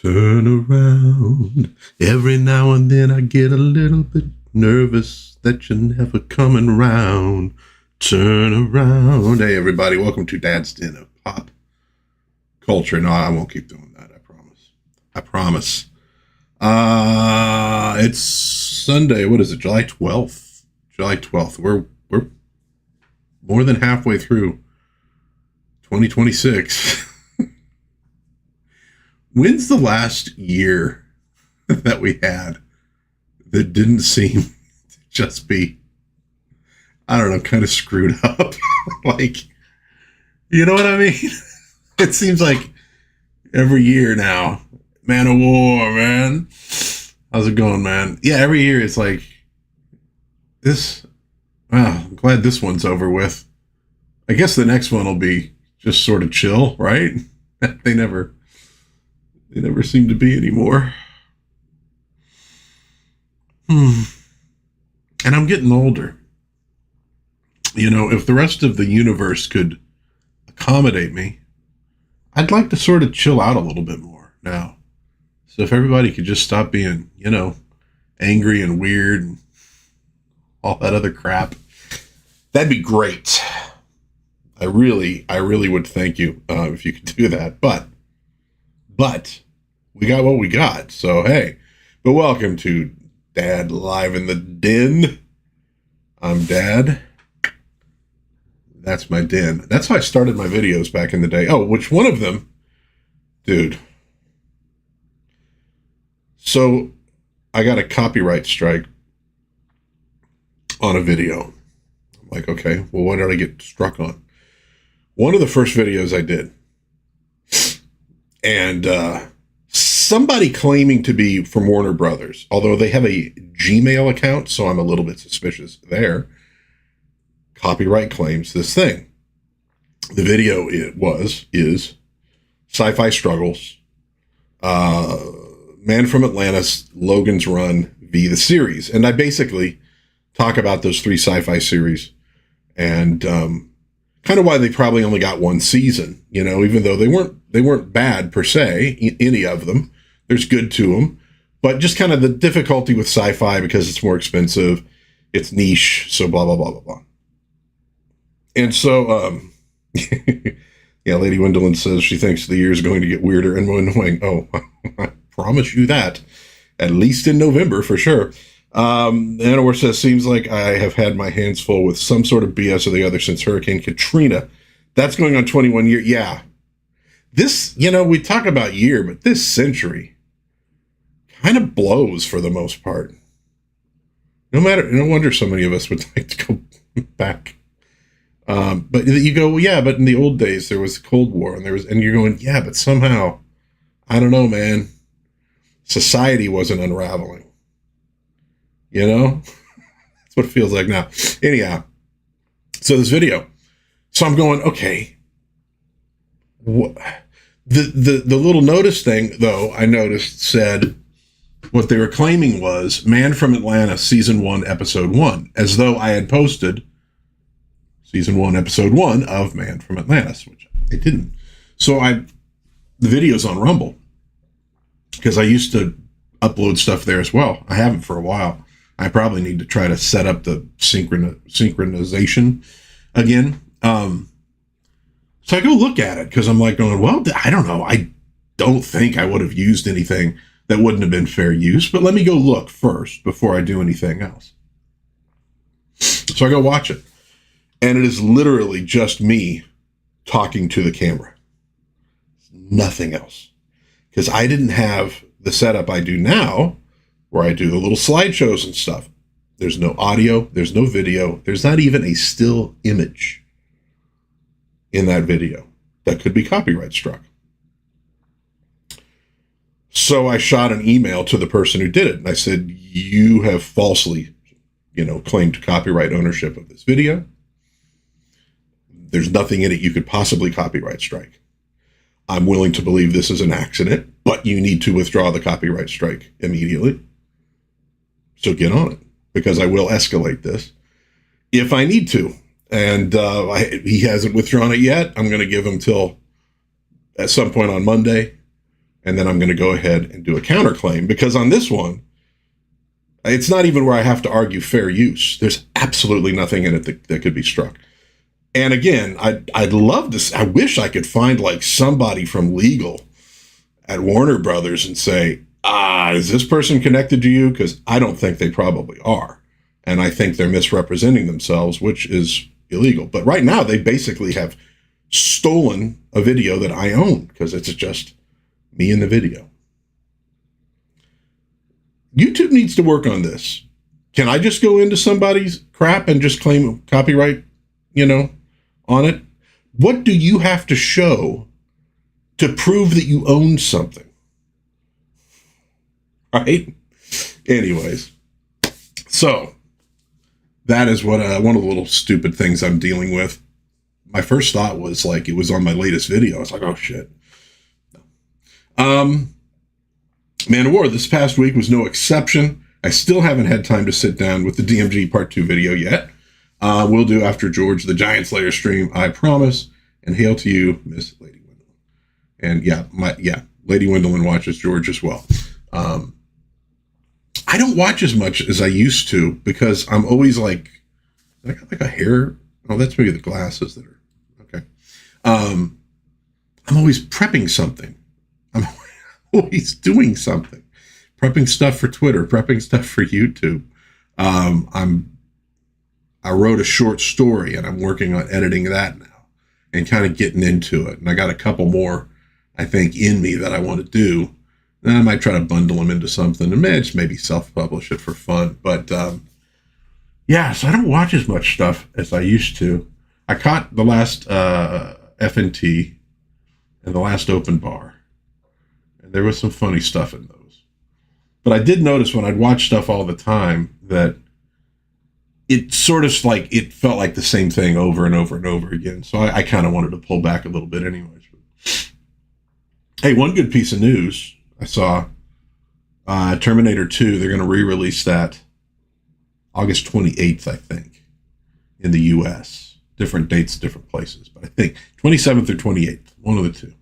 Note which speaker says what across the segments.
Speaker 1: Turn around. Every now and then I get a little bit nervous that you're never coming round. Turn around. Hey, everybody. Welcome to Dad's Den of Pop Culture. No, I won't keep doing that. I promise. I promise. It's Sunday. What is it? July 12th. July 12th. We're more than halfway through 2026. When's the last year that we had that didn't seem to just be, I don't know, kind of screwed up? Like, you know what I mean? It seems like every year now, Man of War, man. How's it going, man? Yeah, every year it's like, I'm glad this one's over with. I guess the next one will be just sort of chill, right? They never seem to be anymore. And I'm getting older. You know, if the rest of the universe could accommodate me, I'd like to sort of chill out a little bit more now. So if everybody could just stop being, you know, angry and weird and all that other crap, that'd be great. I really would thank you if you could do that. But we got what we got. So, hey, but welcome to Dad Live in the Den. I'm Dad. That's my den. That's how I started my videos back in the day. Oh, which one of them? Dude. So I got a copyright strike on a video. I'm like, okay, well, what did I get struck on? One of the first videos I did. And somebody claiming to be from Warner Brothers, although they have a Gmail account, so I'm a little bit suspicious there, copyright claims this thing. The video is Sci-Fi Struggles, Man from Atlantis, Logan's Run v. the series. And I basically talk about those three sci-fi series and kind of why they probably only got one season, you know, even though they weren't bad per se, any of them. There's good to them, but just kind of the difficulty with sci-fi because it's more expensive, it's niche, so blah, blah, blah, blah, blah. And so, yeah, Lady Wendelin says she thinks the year is going to get weirder and more annoying. Oh, I promise you that, at least in November for sure. Anowar says, seems like I have had my hands full with some sort of BS or the other since Hurricane Katrina. That's going on 21 years. Yeah. This, you know, we talk about year, but this century kind of blows for the most part. No wonder so many of us would like to go back. But you go, well, yeah, but in the old days there was the Cold War and you're going, yeah, but somehow, I don't know, man, society wasn't unraveling. You know, that's what it feels like now. Anyhow, so this video. So I'm going, okay. The little notice thing, though, I noticed said what they were claiming was Man from Atlanta, season 1, episode 1, as though I had posted season 1, episode 1 of Man from Atlantis, which I didn't. So the video's on Rumble because I used to upload stuff there as well. I haven't for a while. I probably need to try to set up the synchronization again. So I go look at it because I'm like going, well, I don't know. I don't think I would have used anything that wouldn't have been fair use, but let me go look first before I do anything else. So I go watch it, and it is literally just me talking to the camera. Nothing else. Because I didn't have the setup I do now, where I do the little slideshows and stuff. There's no audio, there's no video, there's not even a still image in that video that could be copyright struck. So I shot an email to the person who did it, and I said, you have falsely, claimed copyright ownership of this video. There's nothing in it you could possibly copyright strike. I'm willing to believe this is an accident, but you need to withdraw the copyright strike immediately. So get on it, because I will escalate this if I need to. And he hasn't withdrawn it yet. I'm going to give him till at some point on Monday, and then I'm going to go ahead and do a counterclaim, because on this one, it's not even where I have to argue fair use. There's absolutely nothing in it that could be struck. And again, I'd love to, I wish I could find like somebody from legal at Warner Brothers and say, is this person connected to you? Because I don't think they probably are. And I think they're misrepresenting themselves, which is illegal. But right now, they basically have stolen a video that I own, because it's just me in the video. YouTube needs to work on this. Can I just go into somebody's crap and just claim copyright, on it? What do you have to show to prove that you own something? Right? Anyways, so that is what one of the little stupid things I'm dealing with. My first thought was like, it was on my latest video. I was like, oh shit. Man of War, this past week was no exception. I still haven't had time to sit down with the DMG Part 2 video yet. We'll do after George, the Giant Slayer stream, I promise. And hail to you, Miss Lady Gwendolyn. And Lady Gwendolyn watches George as well. I don't watch as much as I used to, because I'm always like, I got like a hair. Oh, that's maybe the glasses that are okay. I'm always prepping something. I'm always doing something, prepping stuff for Twitter, prepping stuff for YouTube. I wrote a short story, and I'm working on editing that now and kind of getting into it. And I got a couple more, I think, in me that I want to do. And I might try to bundle them into something and maybe self-publish it for fun. But so I don't watch as much stuff as I used to. I caught the last FNT and the last Open Bar. And there was some funny stuff in those. But I did notice when I'd watch stuff all the time that it sort of like, it felt like the same thing over and over and over again. So I kind of wanted to pull back a little bit anyways. Hey, one good piece of news I saw, Terminator 2, they're going to re-release that August 28th, I think, in the U.S. Different dates, different places. But I think 27th or 28th, one of the two.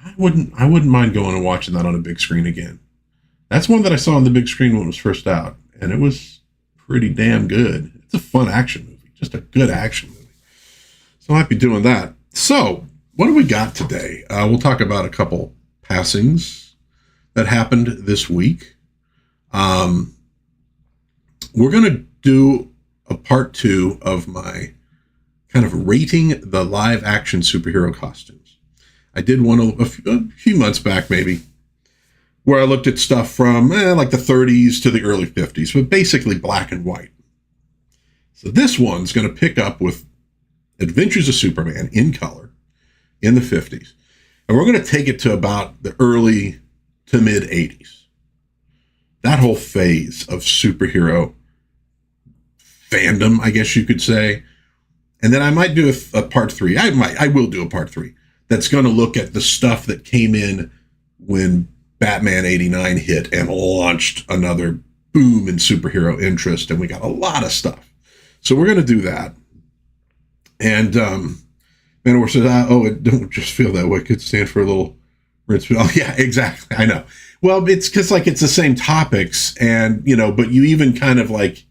Speaker 1: I wouldn't mind going and watching that on a big screen again. That's one that I saw on the big screen when it was first out, and it was pretty damn good. It's a fun action movie, just a good action movie. So I might be doing that. So what do we got today? We'll talk about a couple passings that happened this week. We're going to do a part 2 of my kind of rating the live action superhero costumes. I did one a few months back, maybe, where I looked at stuff from like the 30s to the early 50s, but basically black and white. So this one's going to pick up with Adventures of Superman in color in the 50s. And we're going to take it to about the early to mid 80s. That whole phase of superhero fandom, I guess you could say. And then I might do a part 3. I will do a part 3 that's going to look at the stuff that came in when Batman 89 hit and launched another boom in superhero interest. And we got a lot of stuff. So we're going to do that. And Manowar says, it don't just feel that way. It could stand for a little rinse. Oh, yeah, exactly. I know. Well, it's because like it's the same topics, and but you even kind of like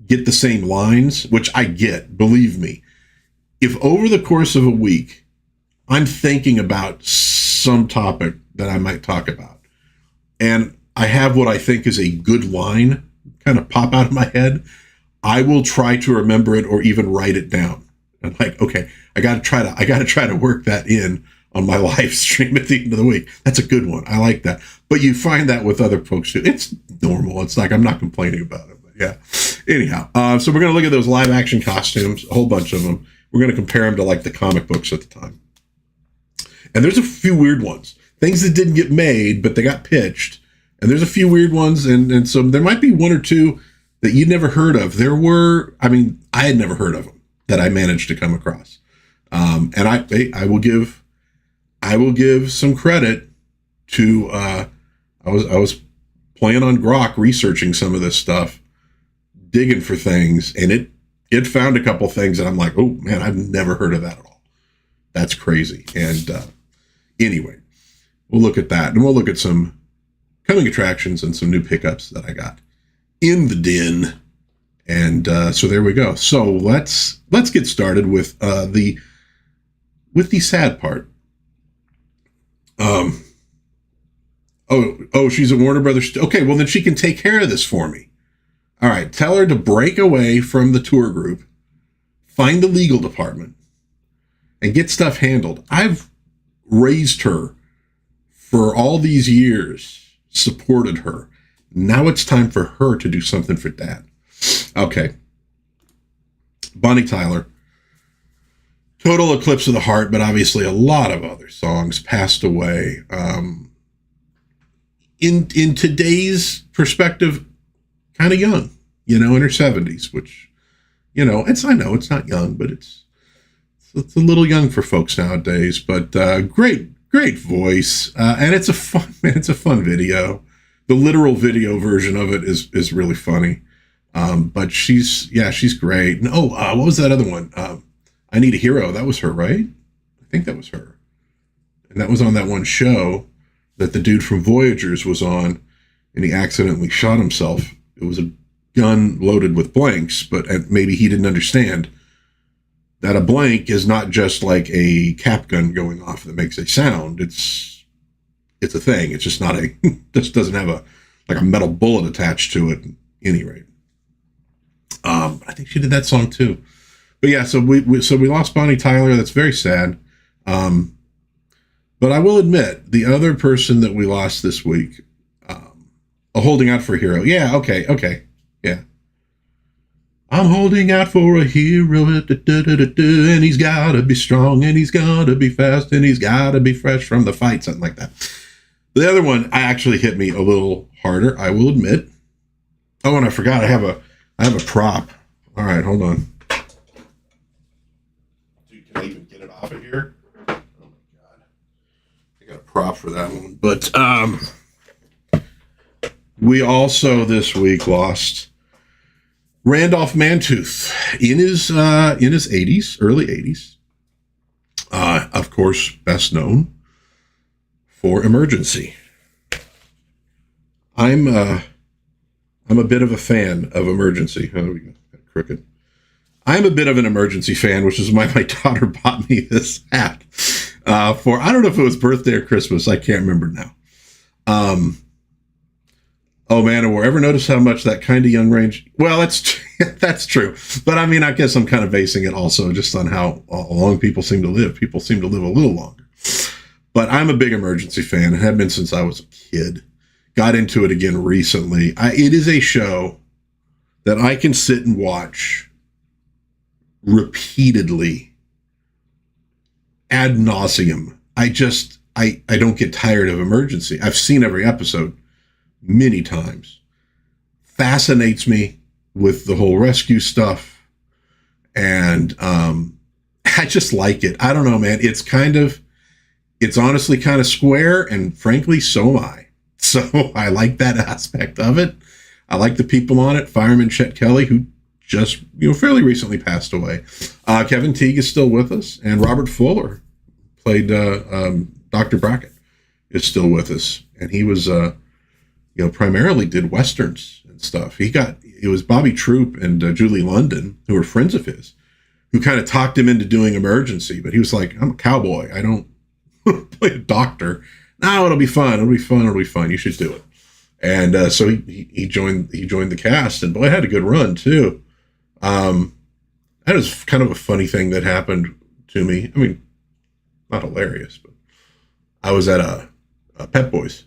Speaker 1: get the same lines, which I get. Believe me, if over the course of a week I'm thinking about some topic that I might talk about, and I have what I think is a good line kind of pop out of my head, I will try to remember it or even write it down. I'm like, okay, I got to try to work that in on my live stream at the end of the week. That's a good one. I like that. But you find that with other folks too. It's normal. It's like, I'm not complaining about it, but yeah. Anyhow, so we're going to look at those live action costumes, a whole bunch of them. We're going to compare them to like the comic books at the time. And there's a few weird ones, things that didn't get made, but they got pitched. And there's a few weird ones. And so there might be one or two that you'd never heard of. I had never heard of them that I managed to come across. And I will give some credit to, I was playing on Grok, researching some of this stuff, digging for things, and it found a couple things that I'm like, oh man, I've never heard of that at all. That's crazy. And anyway, we'll look at that, and we'll look at some coming attractions and some new pickups that I got in the den. And so there we go. So let's get started with the sad part. She's at Warner Brothers. Okay, well then she can take care of this for me. All right, tell her to break away from the tour group, find the legal department, and get stuff handled. I've raised her for all these years, supported her. Now it's time for her to do something for Dad. Okay. Bonnie Tyler. Total eclipse of the heart, but obviously a lot of other songs passed away. In today's perspective, kind of young, in her 70s, which, I know it's not young, but it's a little young for folks nowadays, but great voice. And it's a fun video. The literal video version of it is really funny. But she's great. And what was that other one? I Need a Hero. That was her, right? I think that was her. And that was on that one show that the dude from Voyagers was on, and he accidentally shot himself. It was a gun loaded with blanks, but maybe he didn't understand that a blank is not just like a cap gun going off that makes a sound. It's a thing. It's just not just doesn't have a metal bullet attached to it at any rate. I think she did that song too. But yeah, so we lost Bonnie Tyler. That's very sad. But I will admit, the other person that we lost this week, holding out for a hero. Yeah, okay, yeah. I'm holding out for a hero, and he's gotta be strong, and he's gotta be fast, and he's gotta be fresh from the fight, something like that. The other one actually hit me a little harder, I will admit. Oh, and I forgot, I have a prop. All right, hold on. Dude, can I even get it off of here? Oh my God. I got a prop for that one. But we also this week lost Randolph Mantooth in his 80s, early 80s. Of course, best known for Emergency. I'm a bit of a fan of Emergency. Oh, we got crooked. I'm a bit of an Emergency fan, which is why my daughter bought me this hat for, I don't know if it was birthday or Christmas. I can't remember now. Oh man, have we ever noticed how much that kind of young range? Well, that's true. But I mean, I guess I'm kind of basing it also just on how long people seem to live. People seem to live a little longer. But I'm a big Emergency fan. I have been since I was a kid. Got into it again recently. It is a show that I can sit and watch repeatedly ad nauseum. I don't get tired of Emergency. I've seen every episode many times. Fascinates me with the whole rescue stuff. And I just like it. I don't know, man. It's honestly kind of square, and frankly, so am I. So I like that aspect of it. I like the people on it. Fireman Chet Kelly, who just fairly recently passed away. Kevin Teague is still with us, and Robert Fuller played Dr. Brackett is still with us, and he was primarily did westerns and stuff. It was Bobby Troop and Julie London, who were friends of his, who kind of talked him into doing Emergency, but he was like, I'm a cowboy. I don't play a doctor. No, it'll be fun. It'll be fun. You should do it. And so he joined the cast, and boy, it had a good run too. That was kind of a funny thing that happened to me. I mean, not hilarious, but I was at a Pep Boys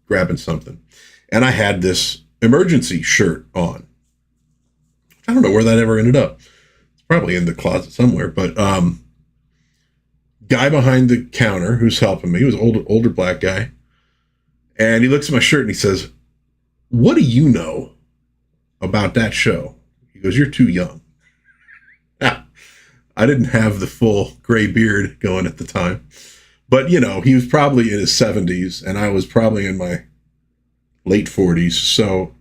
Speaker 1: grabbing something, and I had this Emergency shirt on. I don't know where that ever ended up. It's probably in the closet somewhere, but guy behind the counter who's helping me, he was an older black guy, and he looks at my shirt and he says, "What do you know about that show?" He goes, "You're too young." I didn't have the full gray beard going at the time, but he was probably in his 70s and I was probably in my late 40s. So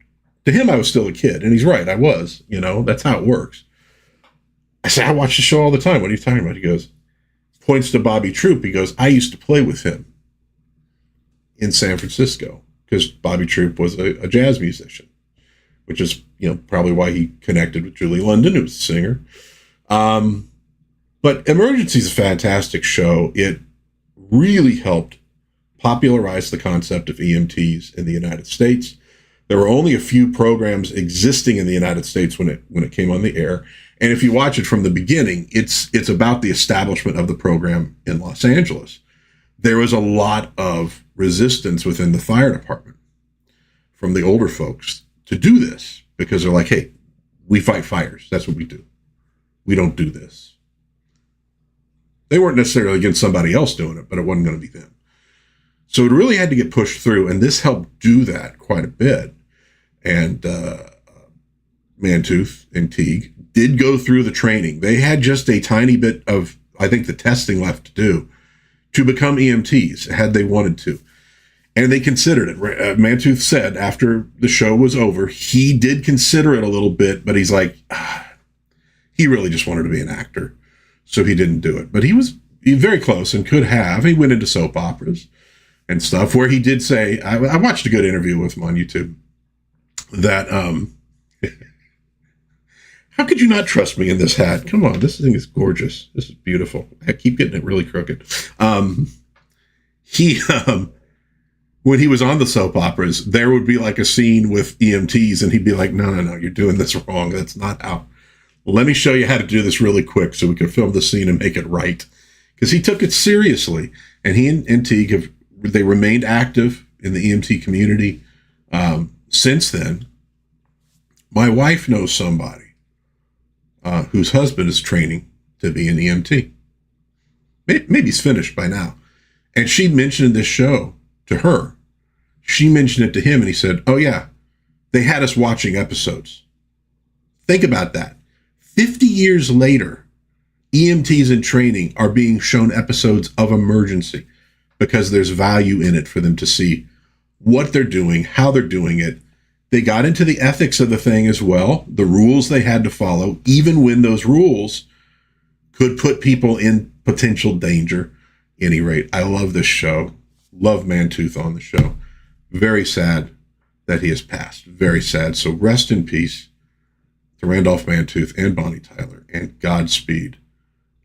Speaker 1: to him, I was still a kid, and he's right. I was, that's how it works. I said, "I watch the show all the time. What are you talking about?" He goes, points to Bobby Troop. He goes, "I used to play with him." in San Francisco because Bobby Troup was a jazz musician, which is, probably why he connected with Julie London, who was a singer. But Emergency is a fantastic show. It really helped popularize the concept of EMTs in the United States. There were only a few programs existing in the United States when it came on the air. And if you watch it from the beginning, it's about the establishment of the program in Los Angeles. There was a lot of resistance within the fire department from the older folks to do this because they're like, hey, we fight fires. That's what we do. We don't do this. They weren't necessarily against somebody else doing it, but it wasn't going to be them. So it really had to get pushed through, and this helped do that quite a bit. And Mantooth and Teague did go through the training. They had just a tiny bit of, I think, the testing left to do to become EMTs, had they wanted to. And they considered it. Mantooth said after the show was over, he did consider it a little bit, but he's like, he really just wanted to be an actor. So he didn't do it. But he was very close and could have. He went into soap operas and stuff where he did say, I watched a good interview with him on YouTube, that, how could you not trust me in this hat? Come on, this thing is gorgeous. This is beautiful. I keep getting it really crooked. When he was on the soap operas, there would be like a scene with EMTs and he'd be like, no, you're doing this wrong. That's not how. Let me show you how to do this really quick so we can film the scene and make it right. Because he took it seriously. And he and Teague they remained active in the EMT community. Since then, my wife knows somebody whose husband is training to be an EMT. Maybe he's finished by now. And she mentioned this show to her. She mentioned it to him and he said, oh yeah, they had us watching episodes. Think about that. 50 years later, EMTs in training are being shown episodes of Emergency because there's value in it for them to see what they're doing, how they're doing it. They got into the ethics of the thing as well, the rules they had to follow, even when those rules could put people in potential danger. At any rate, I love this show. Love Mantooth on the show. Very sad that he has passed. Very sad. So rest in peace to Randolph Mantooth and Bonnie Tyler, and Godspeed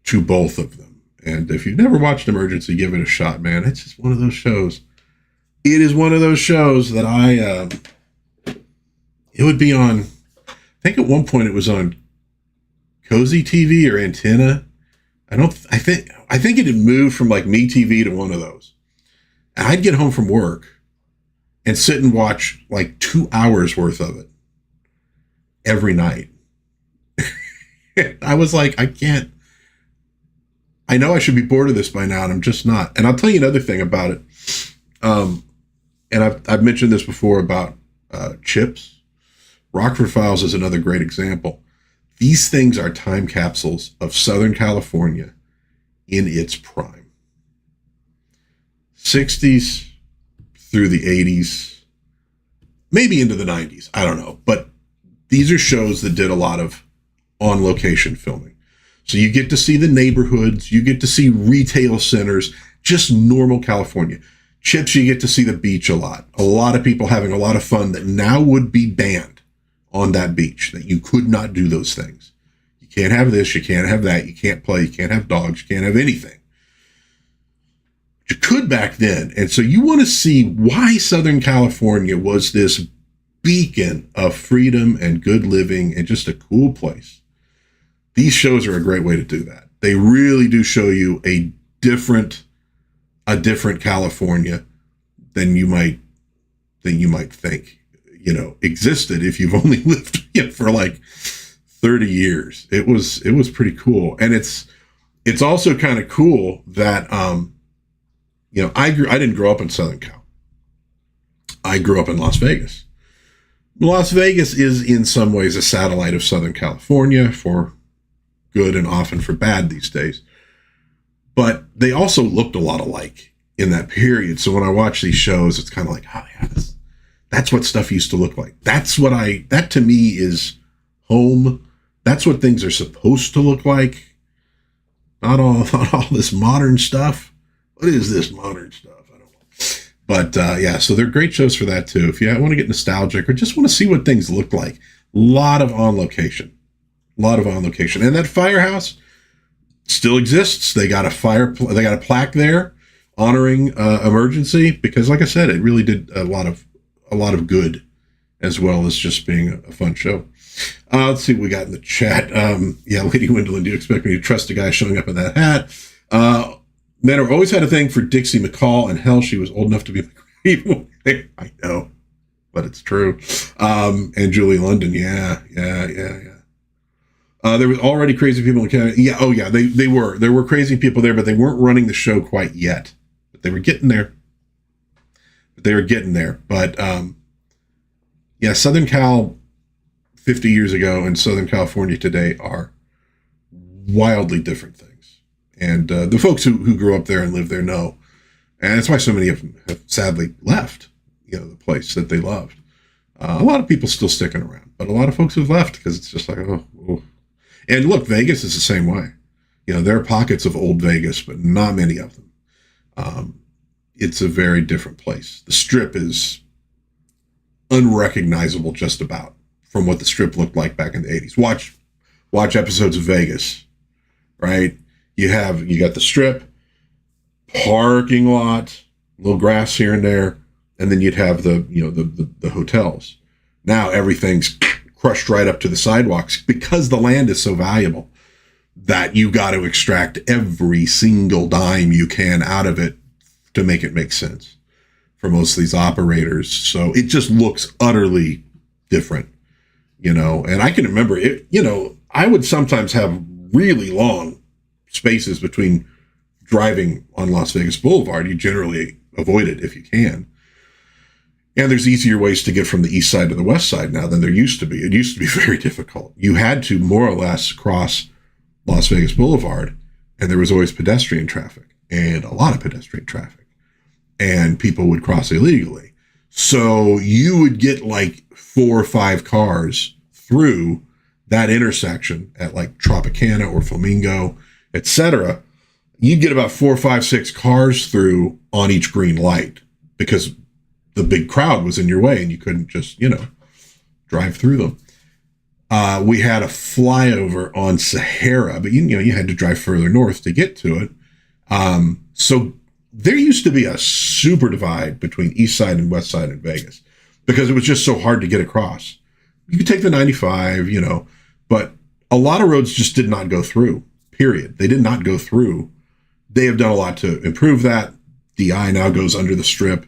Speaker 1: to both of them. And if you've never watched Emergency, give it a shot, man. It's just one of those shows. It is one of those shows that it would be on, I think at one point it was on Cozy TV or Antenna. I think it had moved from like MeTV to one of those. And I'd get home from work and sit and watch like 2 hours worth of it every night. I was like, I know I should be bored of this by now, and I'm just not. And I'll tell you another thing about it. And I've mentioned this before about Chips. Rockford Files is another great example. These things are time capsules of Southern California in its prime. 60s through the 80s, maybe into the 90s. I don't know. But these are shows that did a lot of on-location filming. So you get to see the neighborhoods, you get to see retail centers, just normal California. Chips, you get to see the beach a lot. A lot of people having a lot of fun that now would be banned on that beach, that you could not do those things. You can't have this, you can't have that, you can't play, you can't have dogs, you can't have anything. But you could back then. And so you want to see why Southern California was this beacon of freedom and good living and just a cool place. These shows are a great way to do that. They really do show you a different California than you might think, existed if you've only lived for like 30 years. It was pretty cool. And it's also kind of cool that, I didn't grow up in Southern Cal. I grew up in Las Vegas. Las Vegas is in some ways a satellite of Southern California, for good and often for bad these days. But they also looked a lot alike in that period. So when I watch these shows, it's kind of like, oh yeah, that's what stuff used to look like. That to me is home. That's what things are supposed to look like. Not all this modern stuff. What is this modern stuff? I don't know. But yeah, so they're great shows for that too. If you want to get nostalgic or just want to see what things look like, a lot of on location. And that firehouse still exists. They got they got a plaque there honoring Emergency, because like I said, it really did a lot of good, as well as just being a fun show. Let's see what we got in the chat. Yeah, Lady Wendell, do you expect me to trust a guy showing up in that hat? Men have always had a thing for Dixie McCall, and hell, she was old enough to be my I know, but it's true. And Julie London, yeah. There was already crazy people in Canada. Yeah, oh yeah, they were. There were crazy people there, but they weren't running the show quite yet. But they were getting there. But yeah, Southern Cal 50 years ago and Southern California today are wildly different things. And the folks who grew up there and live there know. And that's why so many of them have sadly left, the place that they loved. A lot of people still sticking around, but a lot of folks have left because it's just like, oh. And look, Vegas is the same way. There are pockets of old Vegas, but not many of them. It's a very different place. The Strip is unrecognizable just about from what the Strip looked like back in the 80s. Watch episodes of Vegas, right? You got the Strip, parking lot, little grass here and there, and then you'd have the hotels. Now everything's crushed right up to the sidewalks because the land is so valuable that you got to extract every single dime you can out of it to make it make sense for most of these operators. So it just looks utterly different, and I can remember it, I would sometimes have really long spaces between driving on Las Vegas Boulevard. You generally avoid it if you can. And there's easier ways to get from the east side to the west side now than there used to be. It used to be very difficult. You had to more or less cross Las Vegas Boulevard, and there was always pedestrian traffic, and a lot of pedestrian traffic, and people would cross illegally. So you would get like 4 or 5 cars through that intersection at like Tropicana or Flamingo, etc. You'd get about 4, 5, 6 cars through on each green light because the big crowd was in your way and you couldn't just, drive through them. We had a flyover on Sahara, but you had to drive further north to get to it. So there used to be a super divide between east side and west side in Vegas because it was just so hard to get across. You could take the 95, but a lot of roads just did not go through, period. They did not go through. They have done a lot to improve that. DI now goes under the Strip.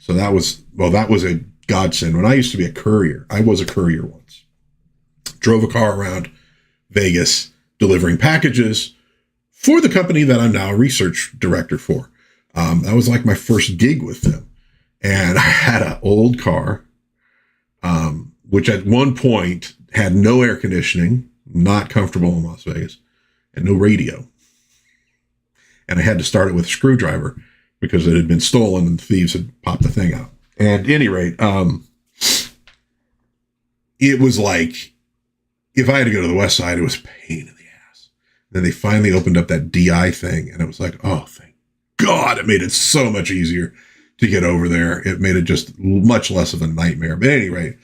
Speaker 1: So that was a godsend. When I used to be a courier, I was a courier once. Drove a car around Vegas delivering packages for the company that I'm now a research director for. That was like my first gig with them. And I had an old car, which at one point had no air conditioning, not comfortable in Las Vegas, and no radio. And I had to start it with a screwdriver because it had been stolen and thieves had popped the thing out. And at any rate, it was like, if I had to go to the west side, it was a pain in the ass. Then they finally opened up that DI thing, and it was like, oh, thank God, it made it so much easier to get over there. It made it just much less of a nightmare. But at any rate,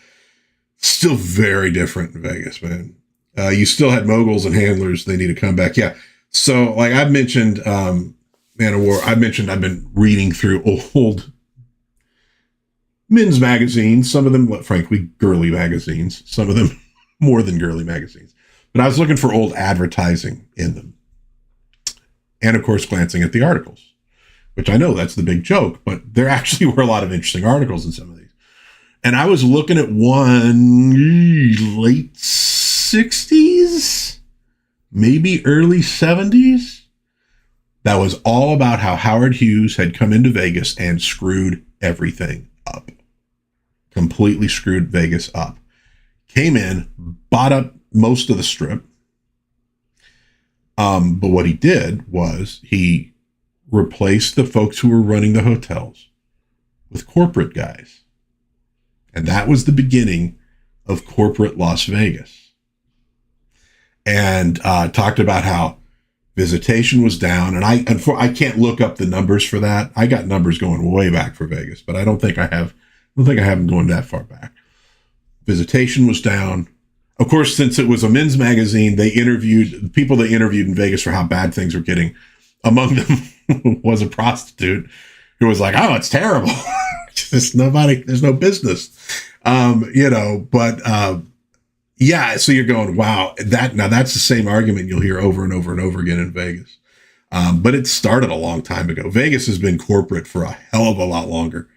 Speaker 1: still very different in Vegas, man. You still had moguls and handlers. They need to come back. Yeah. So like I've mentioned, Man of War, I've been reading through old men's magazines, some of them, frankly, girly magazines, some of them more than girly magazines. But I was looking for old advertising in them. And of course, glancing at the articles, which I know that's the big joke, but there actually were a lot of interesting articles in some of these. And I was looking at one late 60s, maybe early 70s. That was all about how Howard Hughes had come into Vegas and screwed everything up. Completely screwed Vegas up. Came in, bought up most of the Strip. But what he did was he replaced the folks who were running the hotels with corporate guys. And that was the beginning of corporate Las Vegas. And talked about how Visitation was down, and I can't look up the numbers for that. I got numbers going way back for Vegas, but I don't think I have them going that far back. Visitation was down. Of course, since it was a men's magazine, they interviewed people they interviewed in Vegas for how bad things were getting. Among them was a prostitute who was like, "Oh, it's terrible. There's no business." Yeah, so you're going, wow, that's the same argument you'll hear over and over and over again in Vegas. But it started a long time ago. Vegas has been corporate for a hell of a lot longer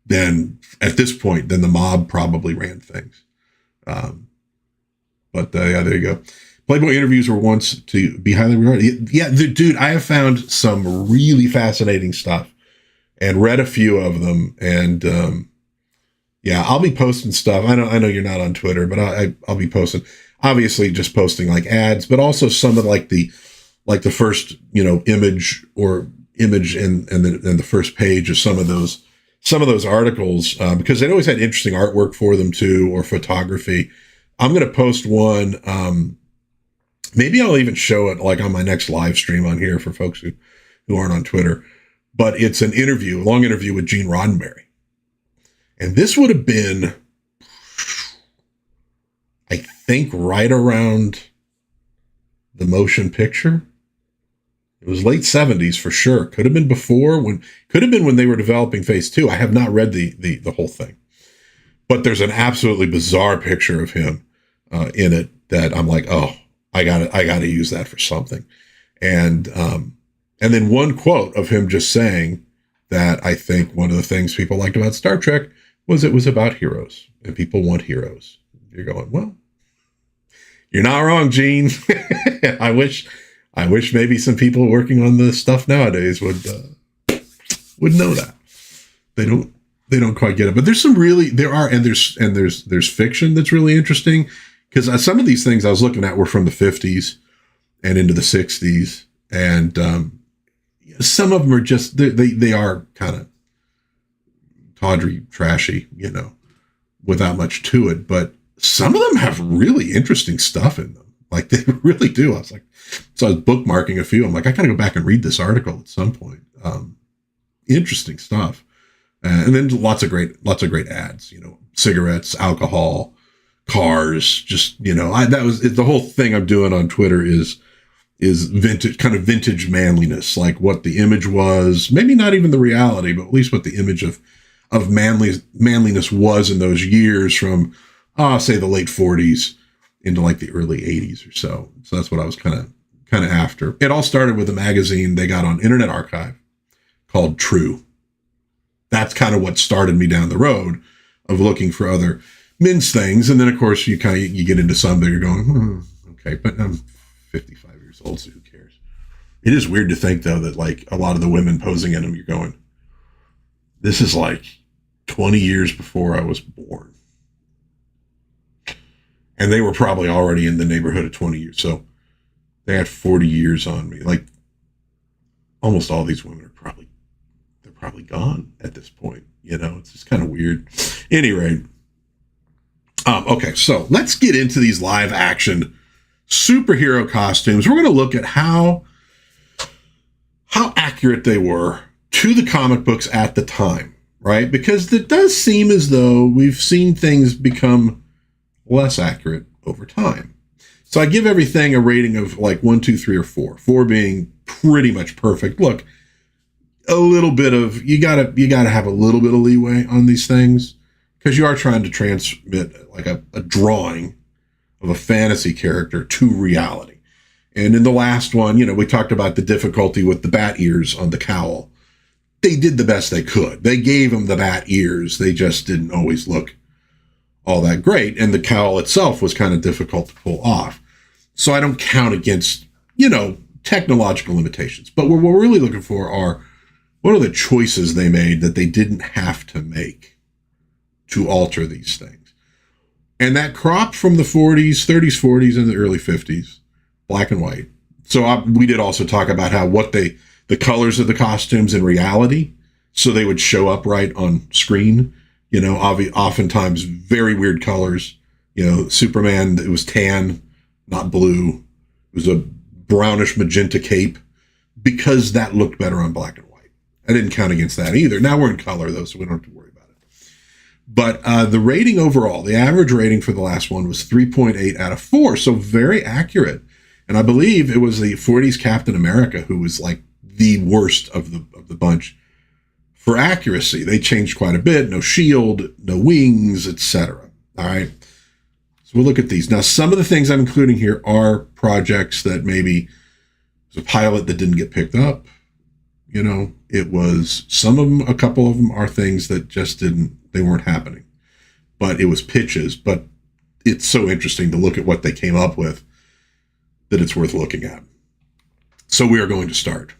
Speaker 1: than the mob probably ran things. Yeah, there you go. Playboy interviews were once to be highly regarded. Yeah, dude, I have found some really fascinating stuff and read a few of them. And, yeah, I'll be posting stuff. I know you're not on Twitter, but I'll be posting, obviously just posting like ads, but also some of the first, image and the first page of some of those articles, because they always had interesting artwork for them too, or photography. I'm going to post one. Maybe I'll even show it like on my next live stream on here for folks who aren't on Twitter, but it's a long interview with Gene Roddenberry. And this would have been, I think, right around the motion picture. It was late 70s for sure. Could have been when they were developing Phase 2. I have not read the whole thing. But there's an absolutely bizarre picture of him in it that I'm like, oh, I gotta use that for something. And then one quote of him just saying that I think one of the things people liked about Star Trek was it was about heroes, and people want heroes. You're going, well, you're not wrong, Gene. I wish maybe some people working on the stuff nowadays would know that. They don't quite get it. But there's fiction that's really interesting, because some of these things I was looking at were from the 50s and into the 60s, and some of them are just they are kind of tawdry, trashy, without much to it. But some of them have really interesting stuff in them. Like, they really do. I was bookmarking a few. I'm like, I gotta go back and read this article at some point. Interesting stuff. And then lots of great ads, cigarettes, alcohol, cars, just, that was the whole thing I'm doing on Twitter is vintage manliness, like what the image was, maybe not even the reality, but at least what the image of manliness was in those years from, say the late 40s into like the early 80s or so. So that's what I was kind of after. It all started with a magazine they got on Internet Archive called True. That's kind of what started me down the road of looking for other men's things. And then of course you get into some that you're going, okay, but I'm 55 years old, so who cares? It is weird to think though that like a lot of the women posing in them, you're going, this is like 20 years before I was born. And they were probably already in the neighborhood of 20 years. So they had 40 years on me. Like, almost all these women are probably gone at this point. It's just kind of weird. Anyway, okay, so let's get into these live action superhero costumes. We're going to look at how accurate they were to the comic books at the time, right? Because it does seem as though we've seen things become less accurate over time. So I give everything a rating of like 1, 2, 3, or 4. 4 being pretty much perfect. Look, a little bit of, you gotta have a little bit of leeway on these things, because you are trying to transmit like a drawing of a fantasy character to reality. And in the last one, we talked about the difficulty with the bat ears on the cowl. They did the best they could. They gave him the bat ears. They just didn't always look all that great. And the cowl itself was kind of difficult to pull off. So I don't count against, technological limitations. But what we're really looking for are, what are the choices they made that they didn't have to make to alter these things? And that crop from the 40s, 30s, 40s, and the early 50s, black and white. So we did also talk about how the colors of the costumes in reality, so they would show up right on screen, oftentimes very weird colors. Superman, it was tan, not blue. It was a brownish magenta cape because that looked better on black and white. I didn't count against that either. Now we're in color, though, so we don't have to worry about it. But the rating overall, the average rating for the last one was 3.8 out of 4, so very accurate. And I believe it was the 40s Captain America who was like the worst of the bunch for accuracy. They changed quite a bit. No shield, no wings, etc. All right. So we'll look at these. Now, some of the things I'm including here are projects that maybe was a pilot that didn't get picked up. You know, it was some of them, a couple of them are things that just they weren't happening. But it was pitches. But it's so interesting to look at what they came up with that it's worth looking at. So we are going to start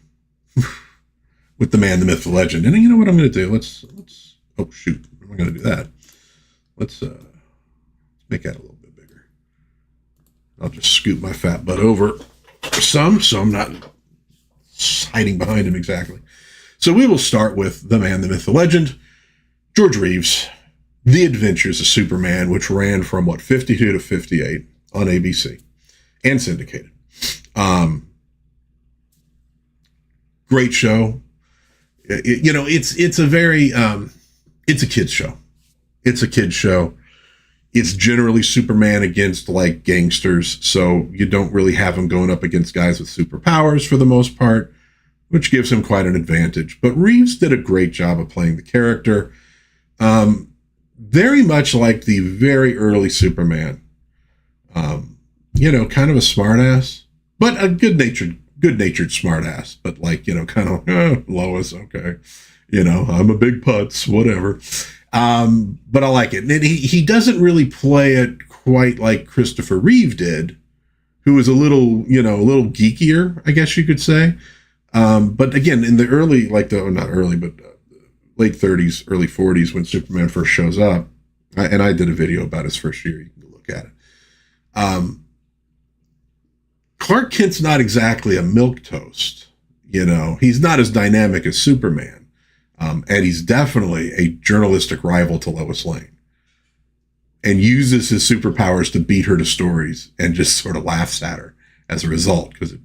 Speaker 1: with the man, the myth, the legend. And you know what I'm going to do? Let's oh shoot, I'm going to do that. Let's make that a little bit bigger. I'll just scoot my fat butt over some, so I'm not hiding behind him exactly. So we will start with the man, the myth, the legend, George Reeves, The Adventures of Superman, which ran from 52 to 58 on ABC and syndicated. Great show. It's a very it's a kid's show. It's a kid's show. It's generally Superman against like gangsters, so you don't really have him going up against guys with superpowers for the most part, which gives him quite an advantage. But Reeves did a great job of playing the character. Very much like the very early Superman. Kind of a smartass, but a good-natured smartass, but like, kind of, Lois, okay. I'm a big putz, whatever. But I like it. And he doesn't really play it quite like Christopher Reeve did, who was a little geekier, I guess you could say. But again, in the early, late 30s, early 40s, when Superman first shows up, and I did a video about his first year, you can go look at it. Clark Kent's not exactly a milquetoast. He's not as dynamic as Superman. And he's definitely a journalistic rival to Lois Lane, and uses his superpowers to beat her to stories and just sort of laughs at her as a result, because it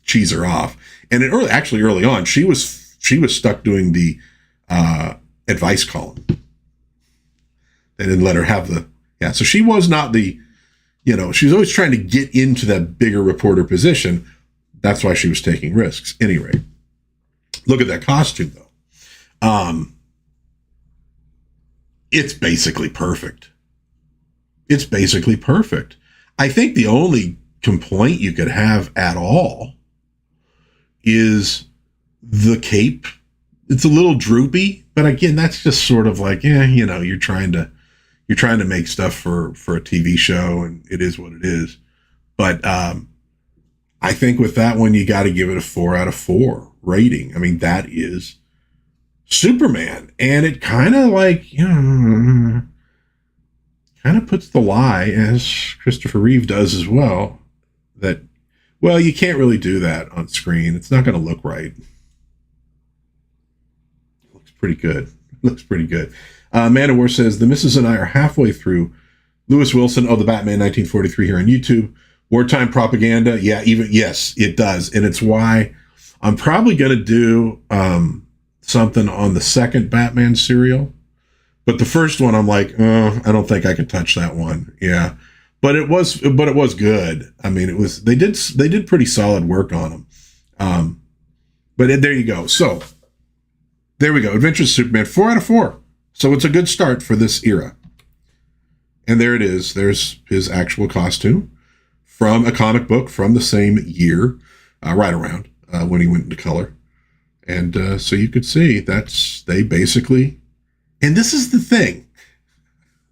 Speaker 1: cheese her off. And early on, she was stuck doing the advice column. They didn't let her have so she was not the, she was always trying to get into that bigger reporter position. That's why she was taking risks. Anyway, look at that costume though. It's basically perfect. I think the only complaint you could have at all is the cape. It's a little droopy, but again, that's just sort of like, you're trying to make stuff for a TV show, and it is what it is. But, I think with that one, you got to give it a 4 out of 4 rating. I mean, that is Superman, and it kind of puts the lie, as Christopher Reeve does as well, that, well, you can't really do that on screen. It's not going to look right. Looks pretty good. Man of War says, the missus and I are halfway through Lewis Wilson, the Batman 1943 here on YouTube. Wartime propaganda. Yeah, yes, it does. And it's why I'm probably going to do something on the second Batman serial. But the first one, I'm like, I don't think I can touch that one. Yeah. But it was good. I mean, they did pretty solid work on them. But there you go. So there we go. Adventures of Superman, 4 out of 4. So it's a good start for this era. And there it is. There's his actual costume from a comic book from the same year, right around when he went into color. And so you could see they basically, and this is the thing,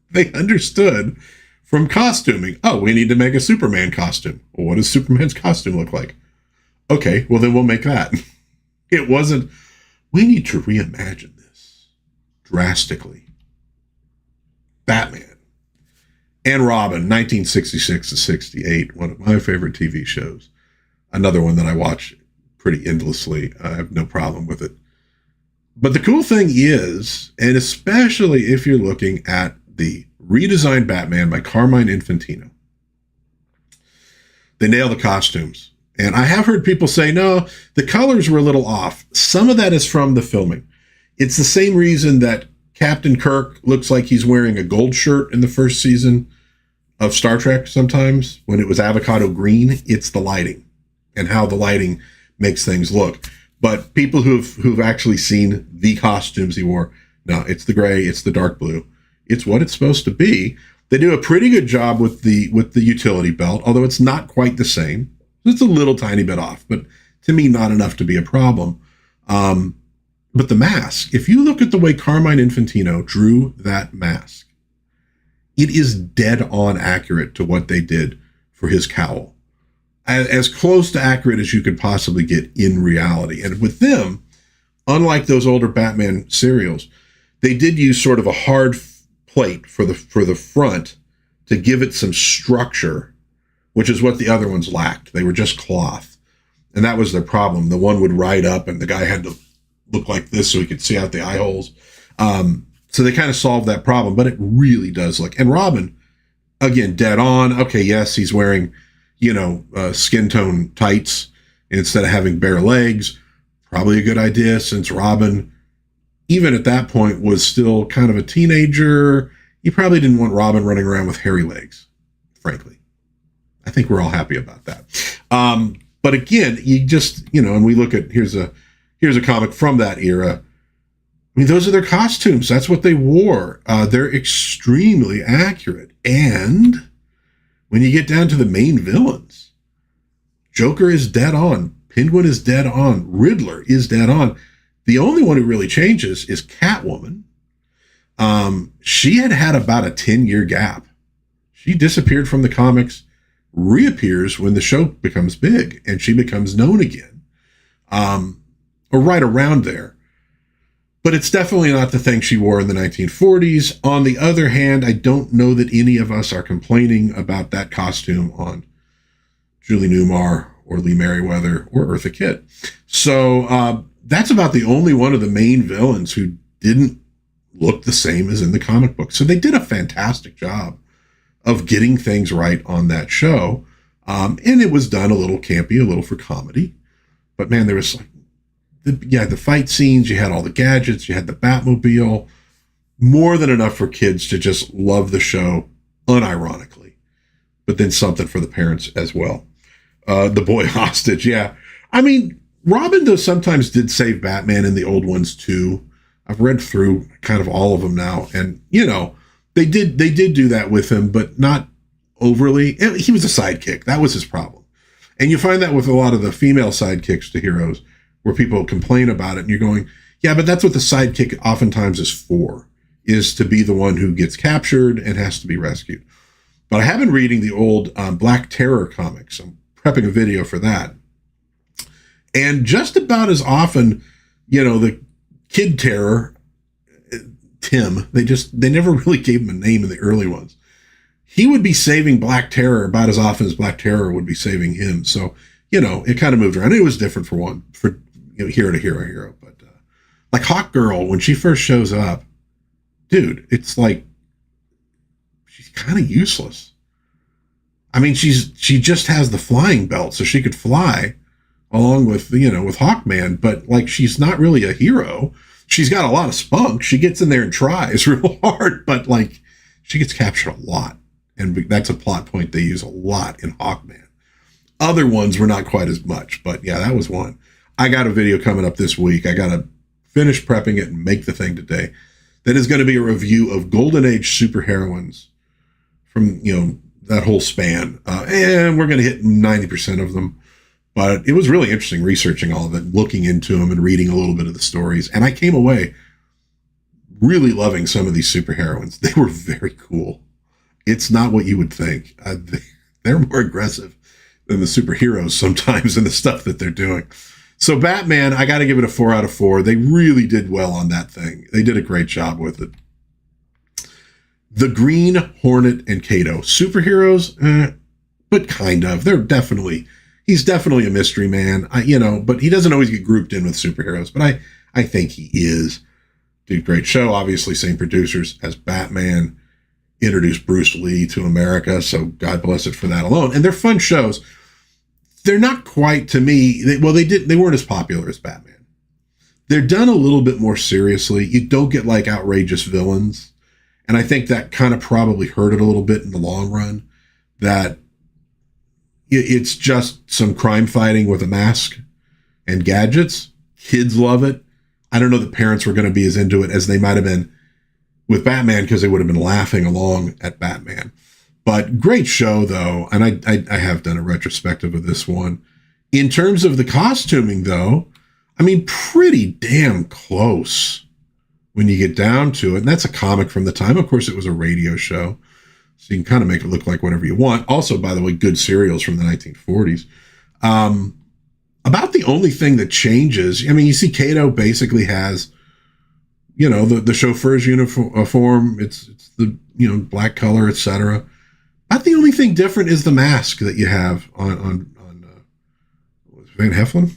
Speaker 1: they understood from costuming, we need to make a Superman costume. Well, what does Superman's costume look like? Okay, well then we'll make that. It wasn't, we need to reimagine this drastically. Batman and Robin, 1966 to 68, one of my favorite TV shows. Another one that I watch pretty endlessly. I have no problem with it. But the cool thing is, and especially if you're looking at the redesigned Batman by Carmine Infantino, they nail the costumes. And I have heard people say, no, the colors were a little off. Some of that is from the filming. It's the same reason that Captain Kirk looks like he's wearing a gold shirt in the first season of Star Trek sometimes. When it was avocado green, it's the lighting and how the lighting makes things look. But people who've actually seen the costumes he wore, no, it's the gray, it's the dark blue. It's what it's supposed to be. They do a pretty good job with the utility belt, although it's not quite the same. It's a little tiny bit off, but to me, not enough to be a problem. But the mask, if you look at the way Carmine Infantino drew that mask, it is dead on accurate to what they did for his cowl. As close to accurate as you could possibly get in reality. And with them, unlike those older Batman serials, they did use sort of a hard plate for the front to give it some structure, which is what the other ones lacked. They were just cloth. And that was their problem. The one would ride up and the guy had to look like this so he could see out the eye holes. So they kind of solved that problem, but it really does look. And Robin, again, dead on. Okay, yes, he's wearing, skin tone tights instead of having bare legs. Probably a good idea since Robin, even at that point, was still kind of a teenager. You probably didn't want Robin running around with hairy legs, frankly. I think we're all happy about that. But again, you just, and we look at, here's a comic from that era. I mean, those are their costumes. That's what they wore. They're extremely accurate. And when you get down to the main villains, Joker is dead on. Penguin is dead on. Riddler is dead on. The only one who really changes is Catwoman. She had about a 10-year gap. She disappeared from the comics, reappears when the show becomes big, and she becomes known again. Or right around there. But it's definitely not the thing she wore in the 1940s. On the other hand, I don't know that any of us are complaining about that costume on Julie Newmar or Lee Merriweather or Eartha Kitt. So that's about the only one of the main villains who didn't look the same as in the comic book. So they did a fantastic job of getting things right on that show. And it was done a little campy, a little for comedy. But man, there was the fight scenes, you had all the gadgets, you had the Batmobile, more than enough for kids to just love the show unironically, but then something for the parents as well. The boy hostage. Yeah. I mean, Robin though sometimes did save Batman in the old ones too. I've read through kind of all of them now. And they did do that with him, but not overly. He was a sidekick. That was his problem. And you find that with a lot of the female sidekicks to heroes, where people complain about it and you're going, yeah, but that's what the sidekick oftentimes is for, is to be the one who gets captured and has to be rescued. But I have been reading the old Black Terror comics. I'm prepping a video for that. And just about as often, the Kid Terror, Tim, they never really gave him a name in the early ones. He would be saving Black Terror about as often as Black Terror would be saving him. So, it kind of moved around. It was different for hero to hero. But like Hawk Girl, when she first shows up, dude, it's like she's kind of useless. I mean, she just has the flying belt, so she could fly along with with Hawkman, but like she's not really a hero. She's got a lot of spunk. She gets in there and tries real hard, but like she gets captured a lot, and that's a plot point they use a lot in Hawkman. Other ones were not quite as much, but yeah, that was one. I got a video coming up this week. I got to finish prepping it and make the thing today. That is going to be a review of Golden Age superheroines from, that whole span. And we're going to hit 90% of them. But it was really interesting researching all of it, looking into them and reading a little bit of the stories. And I came away really loving some of these superheroines. They were very cool. It's not what you would think. They're more aggressive than the superheroes sometimes in the stuff that they're doing. So Batman, I got to give it a 4 out of 4. They really did well on that thing. They did a great job with it. The Green Hornet and Kato, superheroes, but kind of. He's definitely a mystery man, but he doesn't always get grouped in with superheroes. But I think he is. Did a great show. Obviously, same producers as Batman. Introduced Bruce Lee to America, so God bless it for that alone. And they're fun shows. they're not quite, to me, they weren't as popular as Batman. They're done a little bit more seriously. You don't get like outrageous villains. And I think that kind of probably hurt it a little bit in the long run, that it's just some crime fighting with a mask and gadgets. Kids love it. I don't know that parents were going to be as into it as they might have been with Batman, because they would have been laughing along at Batman. But great show, though. And I have done a retrospective of this one. In terms of the costuming, though, I mean, pretty damn close when you get down to it. And that's a comic from the time. Of course, it was a radio show, so you can kind of make it look like whatever you want. Also, by the way, good serials from the 1940s. About the only thing that changes, I mean, you see Kato basically has, you know, the chauffeur's uniform. It's the, you know, black color, etc. About the only thing different is the mask that you have on Van Heflin.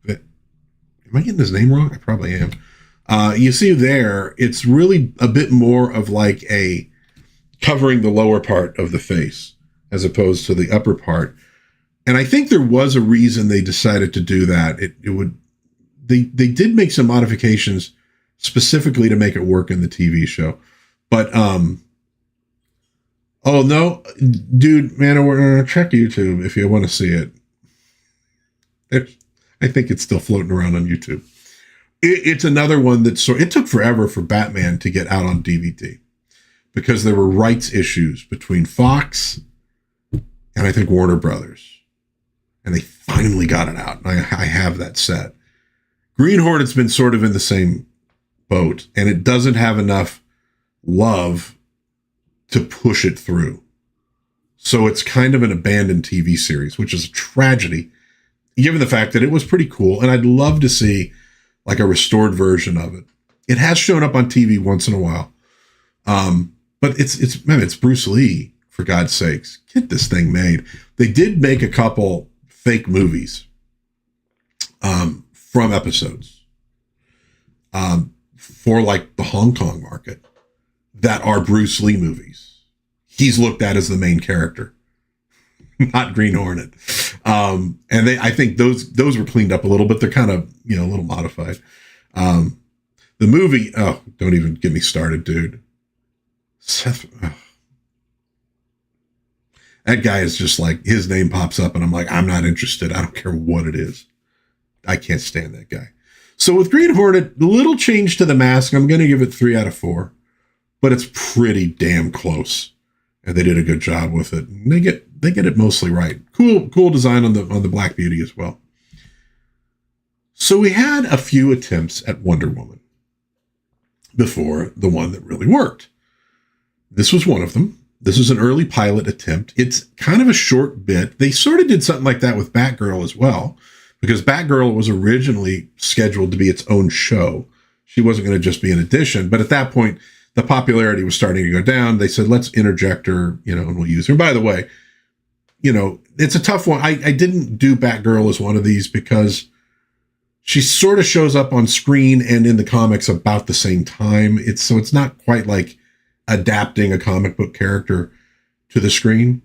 Speaker 1: Am I getting his name wrong? I probably am. You see there, it's really a bit more of like a covering the lower part of the face as opposed to the upper part. And I think there was a reason they decided to do that. They did make some modifications specifically to make it work in the TV show. But, oh no, dude, man, we're going to check YouTube if you want to see it. I think it's still floating around on YouTube. It's another one that it took forever for Batman to get out on DVD because there were rights issues between Fox and I think Warner Brothers. And they finally got it out. And I have that set. Green Hornet's been sort of in the same boat, and it doesn't have enough love to push it through. So it's kind of an abandoned TV series, which is a tragedy, given the fact that it was pretty cool. And I'd love to see like a restored version of it. It has shown up on TV once in a while. But it's Bruce Lee, for God's sakes. Get this thing made. They did make a couple fake movies from episodes for like the Hong Kong market that are Bruce Lee movies. He's looked at as the main character, not Green Hornet. And I think those were cleaned up a little bit. They're kind of, you know, a little modified. The movie, oh, don't even get me started, dude. Seth, that guy is just like, his name pops up and I'm like, I'm not interested. I don't care what it is. I can't stand that guy. So with Green Hornet, a little change to the mask. I'm going to give it 3 out of 4, but it's pretty damn close. And they did a good job with it. And they get it mostly right. Cool design on the Black Beauty as well. So we had a few attempts at Wonder Woman before the one that really worked. This was one of them. This was an early pilot attempt. It's kind of a short bit. They sort of did something like that with Batgirl as well, because Batgirl was originally scheduled to be its own show. She wasn't going to just be an addition. But at that point, the popularity was starting to go down. They said, let's interject her, you know, and we'll use her. By the way, you know, it's a tough one. I didn't do Batgirl as one of these because she sort of shows up on screen and in the comics about the same time. It's not quite like adapting a comic book character to the screen.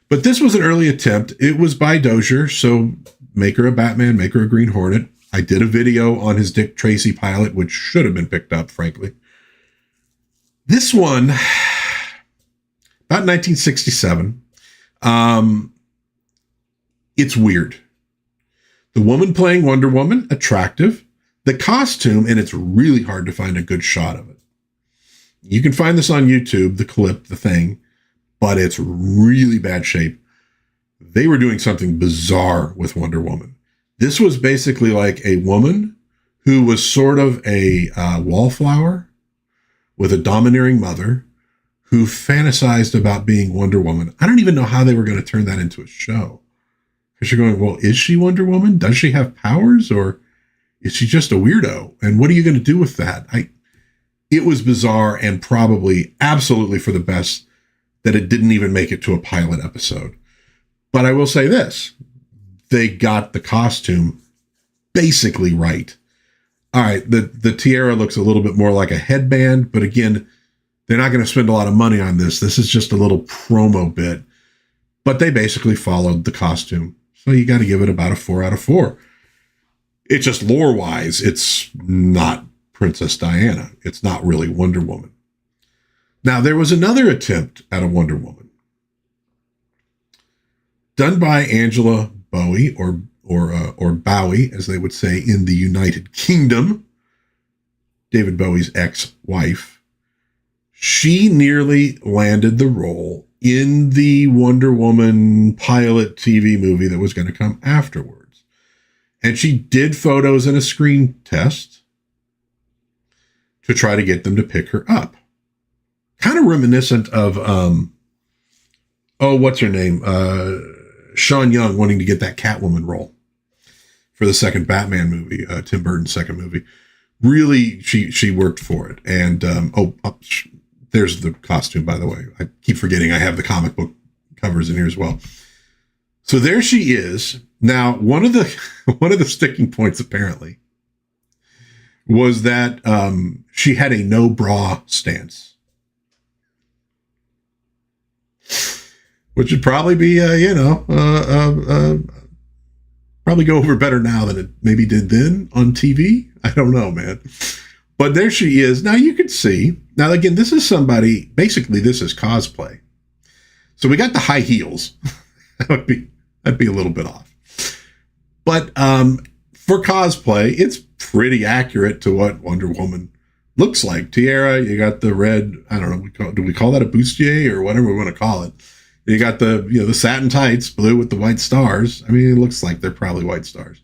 Speaker 1: But this was an early attempt. It was by Dozier, so make her a Batman, make her a Green Hornet. I did a video on his Dick Tracy pilot, which should have been picked up, frankly. This one, about 1967, it's weird. The woman playing Wonder Woman, attractive. The costume, and it's really hard to find a good shot of it. You can find this on YouTube, the clip, the thing, but it's really bad shape. They were doing something bizarre with Wonder Woman. This was basically like a woman who was sort of a wallflower with a domineering mother who fantasized about being Wonder Woman. I don't even know how they were going to turn that into a show. Because you're going, well, is she Wonder Woman? Does she have powers? Or is she just a weirdo? And what are you going to do with that? It was bizarre and probably absolutely for the best that it didn't even make it to a pilot episode. But I will say this. They got the costume basically right. All right, the tiara looks a little bit more like a headband, but again, they're not going to spend a lot of money on this. This is just a little promo bit. but they basically followed the costume. So you got to give it about a 4 out of 4. It's just lore-wise, it's not Princess Diana. It's not really Wonder Woman. Now, there was another attempt at a Wonder Woman done by Angela Bowie, or Bowie, as they would say in the United Kingdom, David Bowie's ex-wife. She nearly landed the role in the Wonder Woman pilot TV movie that was going to come afterwards. And she did photos and a screen test to try to get them to pick her up. Kind of reminiscent of, what's her name? Sean Young wanting to get that Catwoman role for the second Batman movie, Tim Burton's second movie. Really, she worked for it. And, there's the costume, by the way. I keep forgetting I have the comic book covers in here as well. So there she is. Now, one of the sticking points apparently was that she had a no bra stance, which would probably be probably go over better now than it maybe did then on TV. I don't know, man. But there she is. Now you can see. Now again, this is somebody. Basically, this is cosplay. So we got the high heels. That'd be a little bit off. But for cosplay, it's pretty accurate to what Wonder Woman looks like. Tiara, you got the red. I don't know. Do we call that a bustier or whatever we want to call it? You got the satin tights, blue with the white stars. I mean, it looks like they're probably white stars,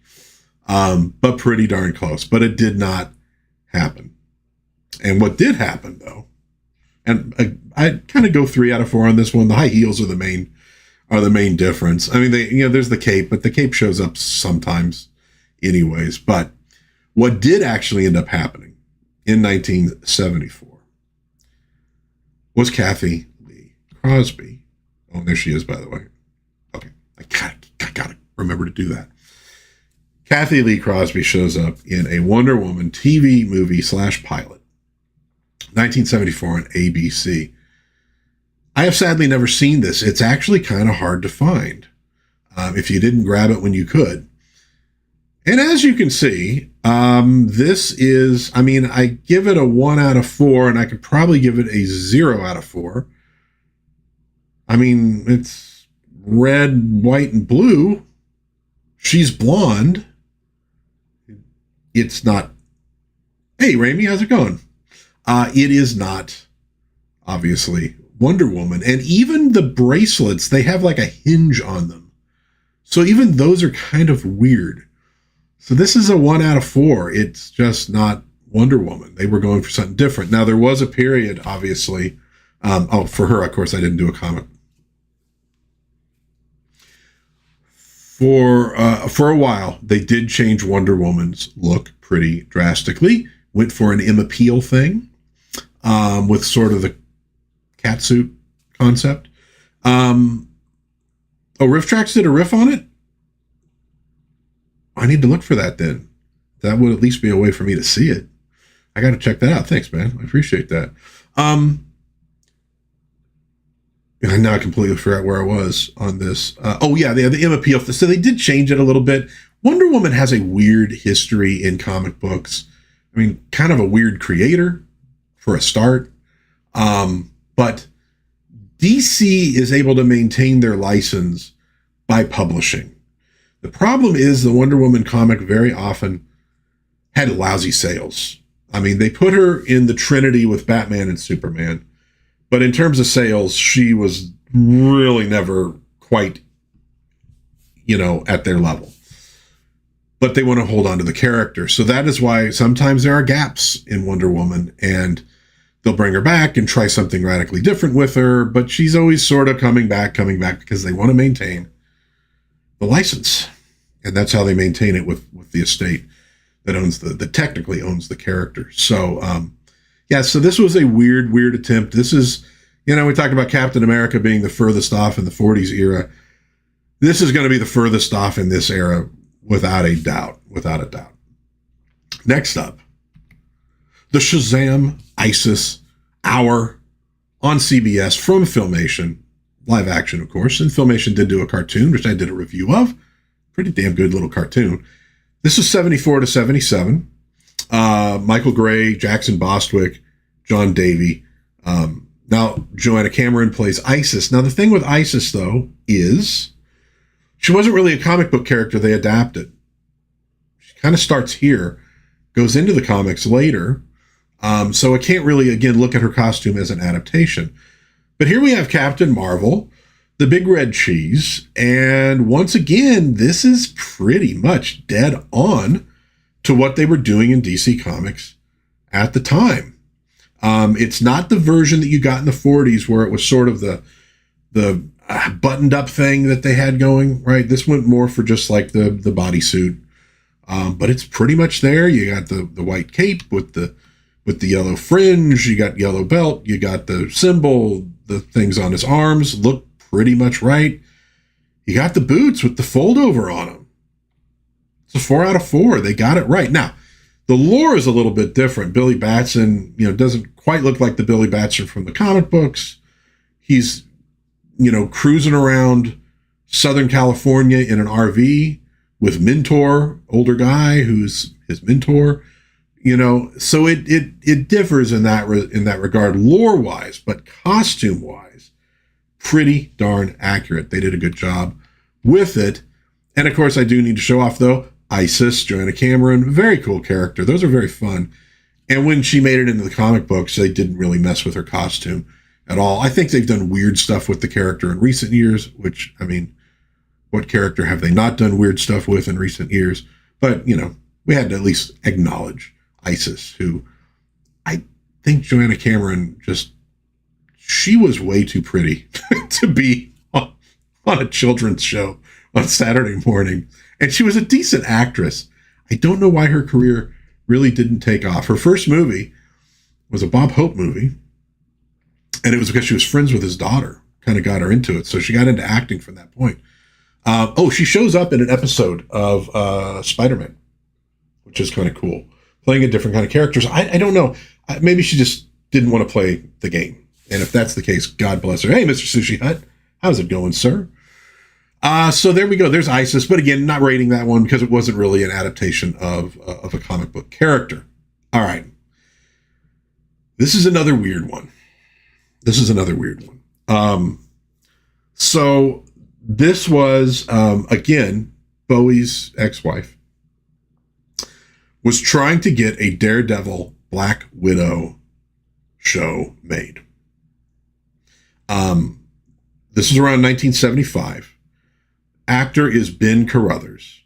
Speaker 1: but pretty darn close. But it did not happen. And what did happen though, and I kind of go 3 out of 4 on this one. The high heels are the main difference. I mean, there's the cape, but the cape shows up sometimes anyways. But what did actually end up happening in 1974 was Kathy Lee Crosby. Oh, there she is, by the way. Okay, I gotta remember to do that. Kathy Lee Crosby shows up in a Wonder Woman TV movie / pilot, 1974 on ABC. I have sadly never seen this. It's actually kind of hard to find if you didn't grab it when you could. And as you can see, this is, I give it a 1 out of 4, and I could probably give it a 0 out of 4. It's red, white, and blue. She's blonde. It's not, hey, Raimi, how's it going? It is not, obviously, Wonder Woman. And even the bracelets, they have like a hinge on them. So even those are kind of weird. So this is a 1 out of 4. It's just not Wonder Woman. They were going for something different. Now, there was a period, obviously. For her, of course, I didn't do a comic. For a while, they did change Wonder Woman's look pretty drastically. Went for an Emma Peel thing with sort of the catsuit concept. Riff Tracks did a riff on it? I need to look for that then. That would at least be a way for me to see it. I got to check that out. Thanks, man. I appreciate that. And now I completely forgot where I was on this. The Emma Peel. So they did change it a little bit. Wonder Woman has a weird history in comic books. Kind of a weird creator for a start. But DC is able to maintain their license by publishing. The problem is the Wonder Woman comic very often had lousy sales. They put her in the Trinity with Batman and Superman. But in terms of sales, she was really never quite, at their level. But they want to hold on to the character. So that is why sometimes there are gaps in Wonder Woman, and they'll bring her back and try something radically different with her. But she's always sort of coming back because they want to maintain the license. And that's how they maintain it with the estate that owns that technically owns the character. So, so this was a weird attempt. This is, we talked about Captain America being the furthest off in the 40s era. This is going to be the furthest off in this era, without a doubt. Next up, the Shazam ISIS Hour on CBS from Filmation. live action, of course. And Filmation did do a cartoon, which I did a review of. Pretty damn good little cartoon. This is 74 to 77. Michael Gray, Jackson Bostwick, John Davey. Now, Joanna Cameron plays Isis. Now, the thing with Isis, though, is she wasn't really a comic book character they adapted. She kind of starts here, goes into the comics later. So I can't really, again, look at her costume as an adaptation. But here we have Captain Marvel, the Big Red Cheese. And once again, this is pretty much dead on to what they were doing in DC Comics at the time. It's not the version that you got in the 40s where it was sort of the buttoned up thing that they had going, right? This went more for just like the bodysuit. But it's pretty much there. You got the white cape with the yellow fringe, you got yellow belt, you got the symbol, the things on his arms look pretty much right. You got the boots with the fold over on them. It's a 4 out of 4. They got it right. Now, the lore is a little bit different. Billy Batson, doesn't quite look like the Billy Batson from the comic books. He's, cruising around Southern California in an RV with Mentor, older guy who's his mentor. So it differs in that regard, lore-wise, but costume-wise, pretty darn accurate. They did a good job with it. And of course, I do need to show off, though, Isis, Joanna Cameron, very cool character. Those are very fun. And when she made it into the comic books, they didn't really mess with her costume at all. I think they've done weird stuff with the character in recent years, which, what character have they not done weird stuff with in recent years? But, we had to at least acknowledge Isis, who I think Joanna Cameron she was way too pretty to be on a children's show on Saturday morning. And she was a decent actress. I don't know why her career really didn't take off. Her first movie was a Bob Hope movie. And it was because she was friends with his daughter, kind of got her into it. So she got into acting from that point. She shows up in an episode of Spider-Man, which is kind of cool. Playing a different kind of characters. I don't know. Maybe she just didn't want to play the game. And if that's the case, God bless her. Hey, Mr. Sushi Hut, how's it going, sir? So there we go. There's Isis. But again, not rating that one because it wasn't really an adaptation of a comic book character. All right. This is another weird one. So this was, again, Bowie's ex-wife was trying to get a Daredevil Black Widow show made. This is around 1975. Actor is Ben Carruthers.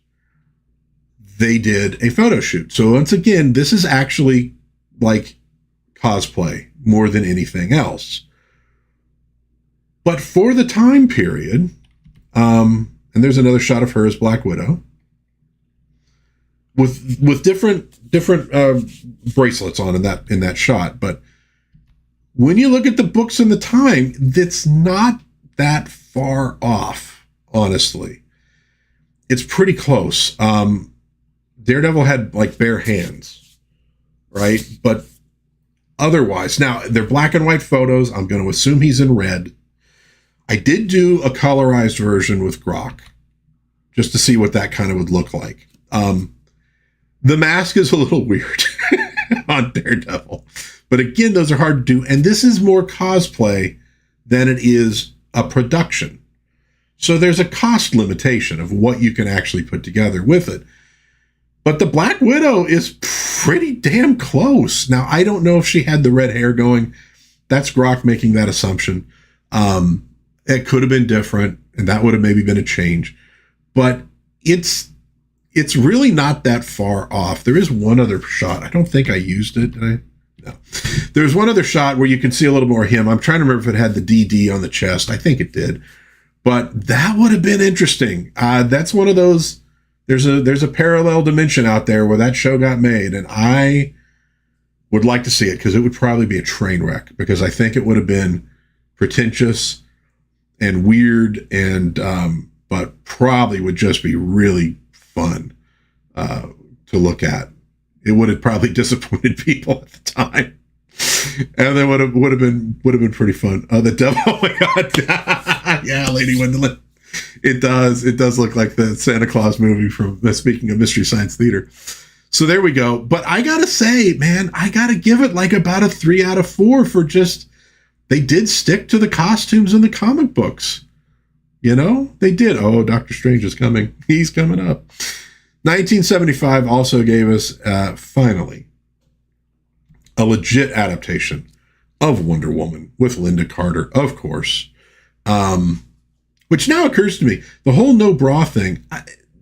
Speaker 1: They did a photo shoot. So once again, this is actually like cosplay more than anything else. But for the time period, and there's another shot of her as Black Widow with different bracelets on in that shot. But when you look at the books in the time, that's not that far off, honestly. It's pretty close. Daredevil had like bare hands, right? But otherwise, now they're black and white photos. I'm going to assume he's in red. I did do a colorized version with Grok just to see what that kind of would look like. The mask is a little weird on Daredevil. But again, those are hard to do. And this is more cosplay than it is a production. So there's a cost limitation of what you can actually put together with it. But the Black Widow is pretty damn close. Now, I don't know if she had the red hair going. That's Grok making that assumption. It could have been different, and that would have maybe been a change. But it's really not that far off. There is one other shot. I don't think I used it. Did I? No. There's one other shot where you can see a little more of him. I'm trying to remember if it had the DD on the chest. I think it did. But that would have been interesting. That's one of those. There's a parallel dimension out there where that show got made, and I would like to see it because it would probably be a train wreck, because I think it would have been pretentious and weird, and but probably would just be really fun to look at. It would have probably disappointed people at the time, and then would have been pretty fun. The devil! Oh my god! Yeah, Lady Gwendolyn. It does. It does look like the Santa Claus movie from, speaking of Mystery Science Theater. So there we go. But I got to say, man, I got to give it like about a 3 out of 4 for just, they did stick to the costumes in the comic books. You know, they did. Oh, Doctor Strange is coming. He's coming up. 1975 also gave us, finally, a legit adaptation of Wonder Woman with Linda Carter, of course. Which now occurs to me, the whole no bra thing,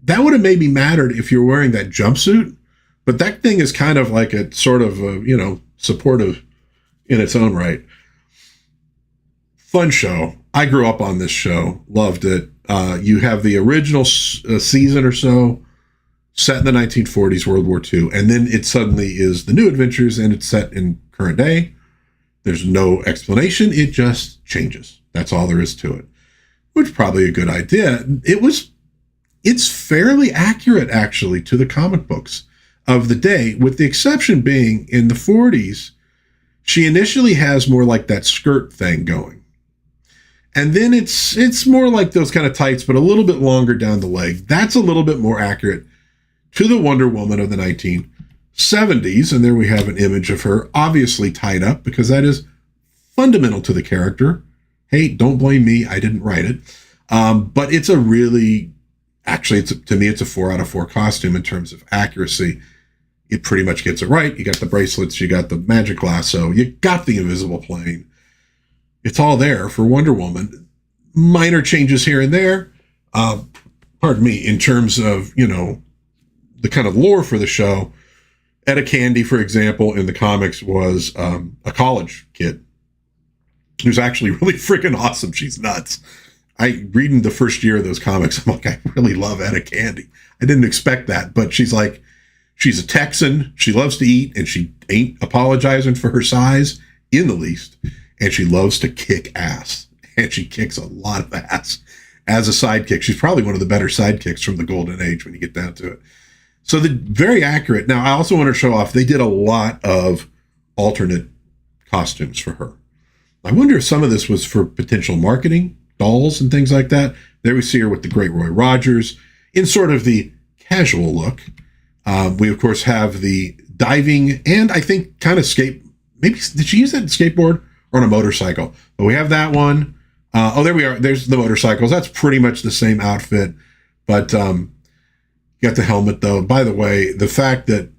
Speaker 1: that would have maybe mattered if you're wearing that jumpsuit, but that thing is kind of like a sort of, supportive in its own right. Fun show. I grew up on this show, loved it. You have the original season or so set in the 1940s, World War II, and then it suddenly is the new adventures and it's set in current day. There's no explanation. It just changes. That's all there is to it. Which is probably a good idea. It's fairly accurate, actually, to the comic books of the day, with the exception being in the 40s, she initially has more like that skirt thing going. And then it's more like those kind of tights, but a little bit longer down the leg. That's a little bit more accurate to the Wonder Woman of the 1970s. And there we have an image of her, obviously tied up, because that is fundamental to the character. Hey, don't blame me. I didn't write it. But it's a really, actually, to me, it's a 4 out of 4 costume in terms of accuracy. It pretty much gets it right. You got the bracelets, you got the magic lasso, you got the invisible plane. It's all there for Wonder Woman. Minor changes here and there. Pardon me, in terms of, the kind of lore for the show. Etta Candy, for example, in the comics was a college kid who's actually really freaking awesome. She's nuts. Reading the first year of those comics, I'm like, I really love Etta Candy. I didn't expect that, but she's a Texan. She loves to eat, and she ain't apologizing for her size in the least. And she loves to kick ass, and she kicks a lot of ass as a sidekick. She's probably one of the better sidekicks from the Golden Age when you get down to it. So very accurate. Now, I also want to show off, they did a lot of alternate costumes for her. I wonder if some of this was for potential marketing, dolls and things like that. There we see her with the great Roy Rogers in sort of the casual look. We, of course, have the diving and I think kind of maybe did she use that skateboard or on a motorcycle? But we have that one. There we are. There's the motorcycles. That's pretty much the same outfit. But you got the helmet, though. By the way, the fact that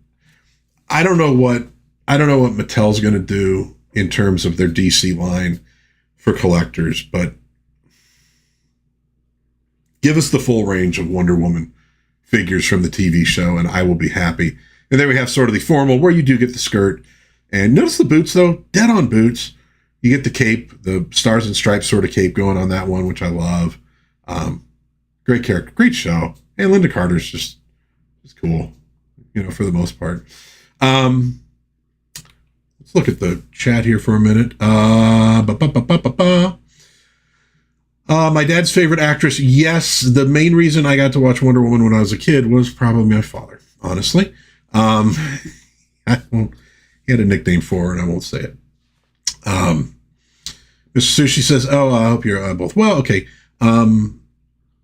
Speaker 1: I don't know what Mattel's going to do in terms of their DC line for collectors, but give us the full range of Wonder Woman figures from the TV show, and I will be happy. And there we have sort of the formal, where you do get the skirt. And notice the boots, though, dead on boots. You get the cape, the Stars and Stripes sort of cape going on that one, which I love. Great character, great show. And Linda Carter's just cool, for the most part. Let's look at the chat here for a minute. My dad's favorite actress. Yes, the main reason I got to watch Wonder Woman when I was a kid was probably my father, honestly. He had a nickname for her, and I won't say it. Mr. Sushi says, I hope you're both well. Okay.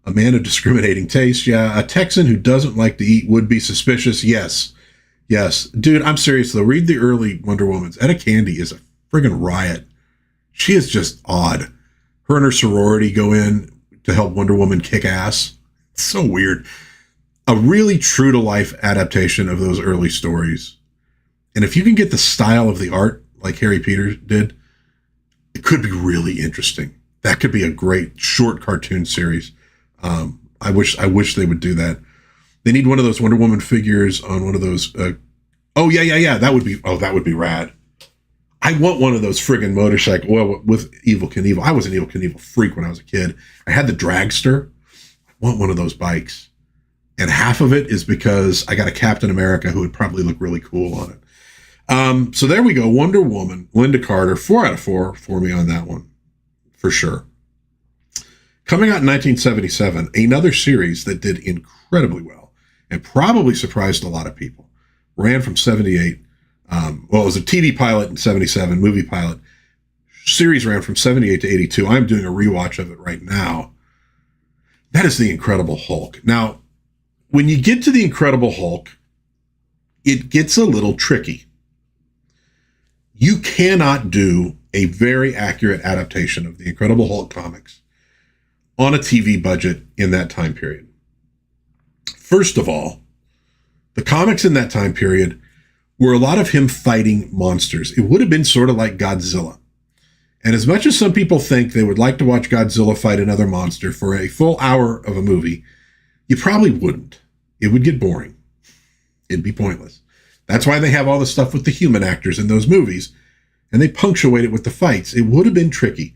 Speaker 1: A man of discriminating taste. Yeah. A Texan who doesn't like to eat would be suspicious. Yes. Dude, I'm serious, though. Read the early Wonder Womans. Etta Candy is a friggin' riot. She is just odd. Her and her sorority go in to help Wonder Woman kick ass. It's so weird. A really true-to-life adaptation of those early stories. And if you can get the style of the art like Harry Peters did, it could be really interesting. That could be a great short cartoon series. I wish they would do that. They need one of those Wonder Woman figures on one of those. Yeah. That would be rad. I want one of those friggin' motorcycle. Well, with Evel Knievel. I was an Evel Knievel freak when I was a kid. I had the dragster. I want one of those bikes. And half of it is because I got a Captain America who would probably look really cool on it. So there we go. Wonder Woman, Linda Carter, 4 out of 4 for me on that one, for sure. Coming out in 1977, another series that did incredibly well and probably surprised a lot of people. Ran from 78. It was a TV pilot in 77, movie pilot. series ran from 78 to 82. I'm doing a rewatch of it right now. That is the Incredible Hulk. Now, when you get to the Incredible Hulk, it gets a little tricky. You cannot do a very accurate adaptation of the Incredible Hulk comics on a TV budget in that time period. First of all, the comics in that time period were a lot of him fighting monsters. It would have been sort of like Godzilla. And as much as some people think they would like to watch Godzilla fight another monster for a full hour of a movie, you probably wouldn't. It would get boring. It'd be pointless. That's why they have all the stuff with the human actors in those movies, and they punctuate it with the fights. It would have been tricky.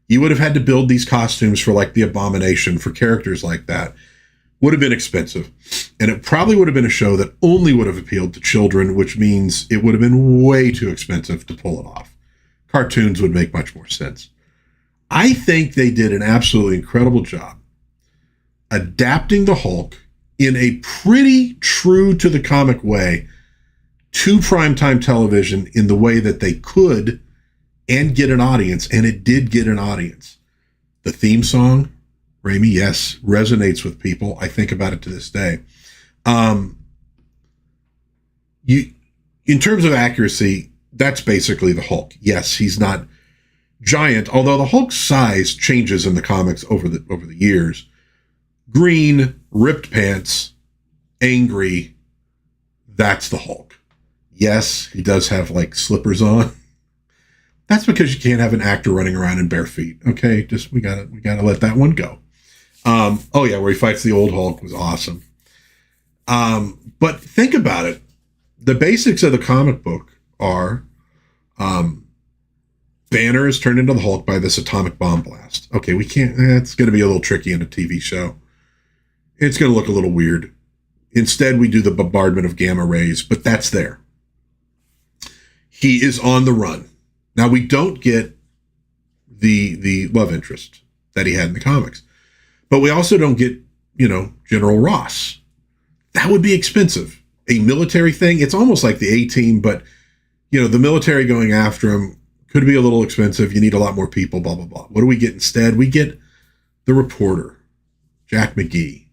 Speaker 1: You would have had to build these costumes for like the Abomination, for characters like that. Would have been expensive. And it probably would have been a show that only would have appealed to children, which means it would have been way too expensive to pull it off. Cartoons would make much more sense. I think they did an absolutely incredible job adapting the Hulk in a pretty true to the comic way to primetime television in the way that they could and get an audience, and it did get an audience. The theme song, Raimi, yes, resonates with people. I think about it to this day. In terms of accuracy, that's basically the Hulk. Yes, he's not giant, although the Hulk's size changes in the comics over the years. Green, ripped pants, angry, that's the Hulk. Yes, he does have like slippers on. That's because you can't have an actor running around in bare feet. Okay, just we gotta let that one go. Oh yeah, where he fights the old Hulk was awesome. But think about it. The basics of the comic book are Banner is turned into the Hulk by this atomic bomb blast. Okay, we can't, it's going to be a little tricky in a TV show. It's going to look a little weird. Instead, we do the bombardment of gamma rays, but that's there. He is on the run. Now, we don't get the love interest that he had in the comics, but we also don't get, General Ross. That would be expensive. A military thing, it's almost like the A-Team, but, the military going after him could be a little expensive. You need a lot more people, blah, blah, blah. What do we get instead? We get the reporter, Jack McGee,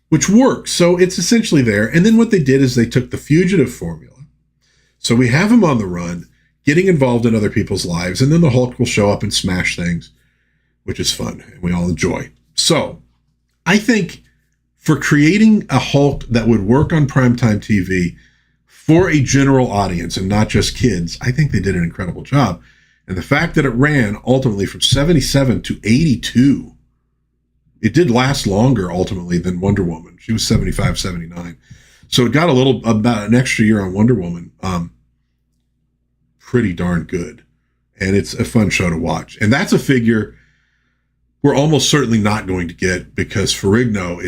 Speaker 1: which works. So it's essentially there. And then what they did is they took the fugitive formula. So we have him on the run, getting involved in other people's lives, and then the Hulk will show up and smash things, which is fun and we all enjoy. So I think for creating a Hulk that would work on primetime TV for a general audience and not just kids, I think they did an incredible job. And the fact that it ran ultimately from 77 to 82, it did last longer ultimately than Wonder Woman. She was 75, 79. So it got about an extra year on Wonder Woman. Pretty darn good. And it's a fun show to watch. And that's a figure we're almost certainly not going to get because Ferrigno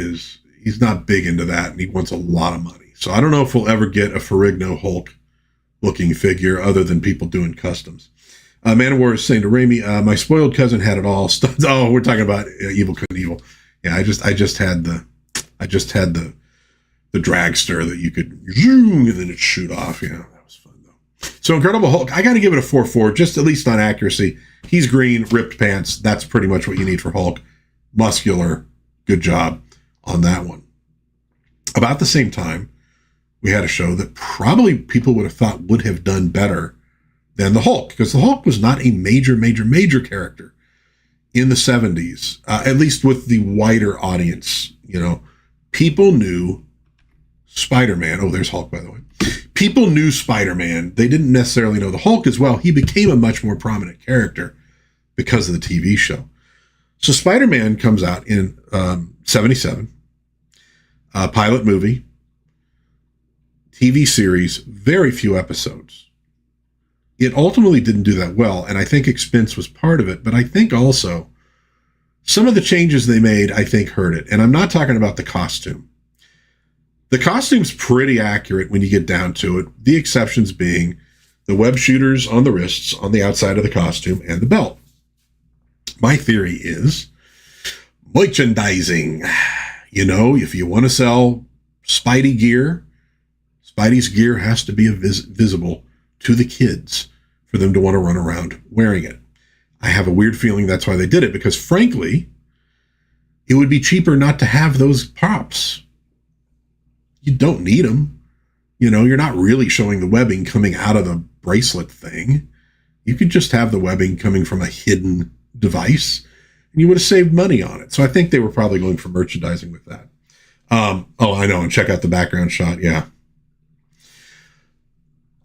Speaker 1: he's not big into that and he wants a lot of money. So I don't know if we'll ever get a Ferrigno Hulk looking figure other than people doing customs. Man of War is saying to Raimi, my spoiled cousin had it all. Oh, we're talking about Evel Knievel. Yeah, I just had the dragster that you could zoom and then it shoot off. Yeah, that was fun though. So Incredible Hulk, I got to give it a 4-4, just at least on accuracy. He's green, ripped pants. That's pretty much what you need for Hulk. Muscular, good job on that one. About the same time, we had a show that probably people would have thought would have done better than the Hulk, because the Hulk was not a major character in the 70s, at least with the wider audience. People knew Spider-Man. Oh, there's Hulk, by the way. People knew Spider-Man. They didn't necessarily know the Hulk as well. He became a much more prominent character because of the TV show. So Spider-Man comes out in 77, pilot movie, TV series, very few episodes. It ultimately didn't do that well, and I think expense was part of it, but I think also some of the changes they made, I think, hurt it. And I'm not talking about the costume. The costume's pretty accurate when you get down to it, the exceptions being the web shooters on the wrists, on the outside of the costume, and the belt. My theory is merchandising. If you want to sell Spidey gear, Spidey's gear has to be visible to the kids for them to want to run around wearing it. I have a weird feeling that's why they did it, because frankly, it would be cheaper not to have those props. You don't need them. You know, you're not really showing the webbing coming out of the bracelet thing. You could just have the webbing coming from a hidden device, and you would have saved money on it. So I think they were probably going for merchandising with that. Oh, I know. And check out the background shot. Yeah.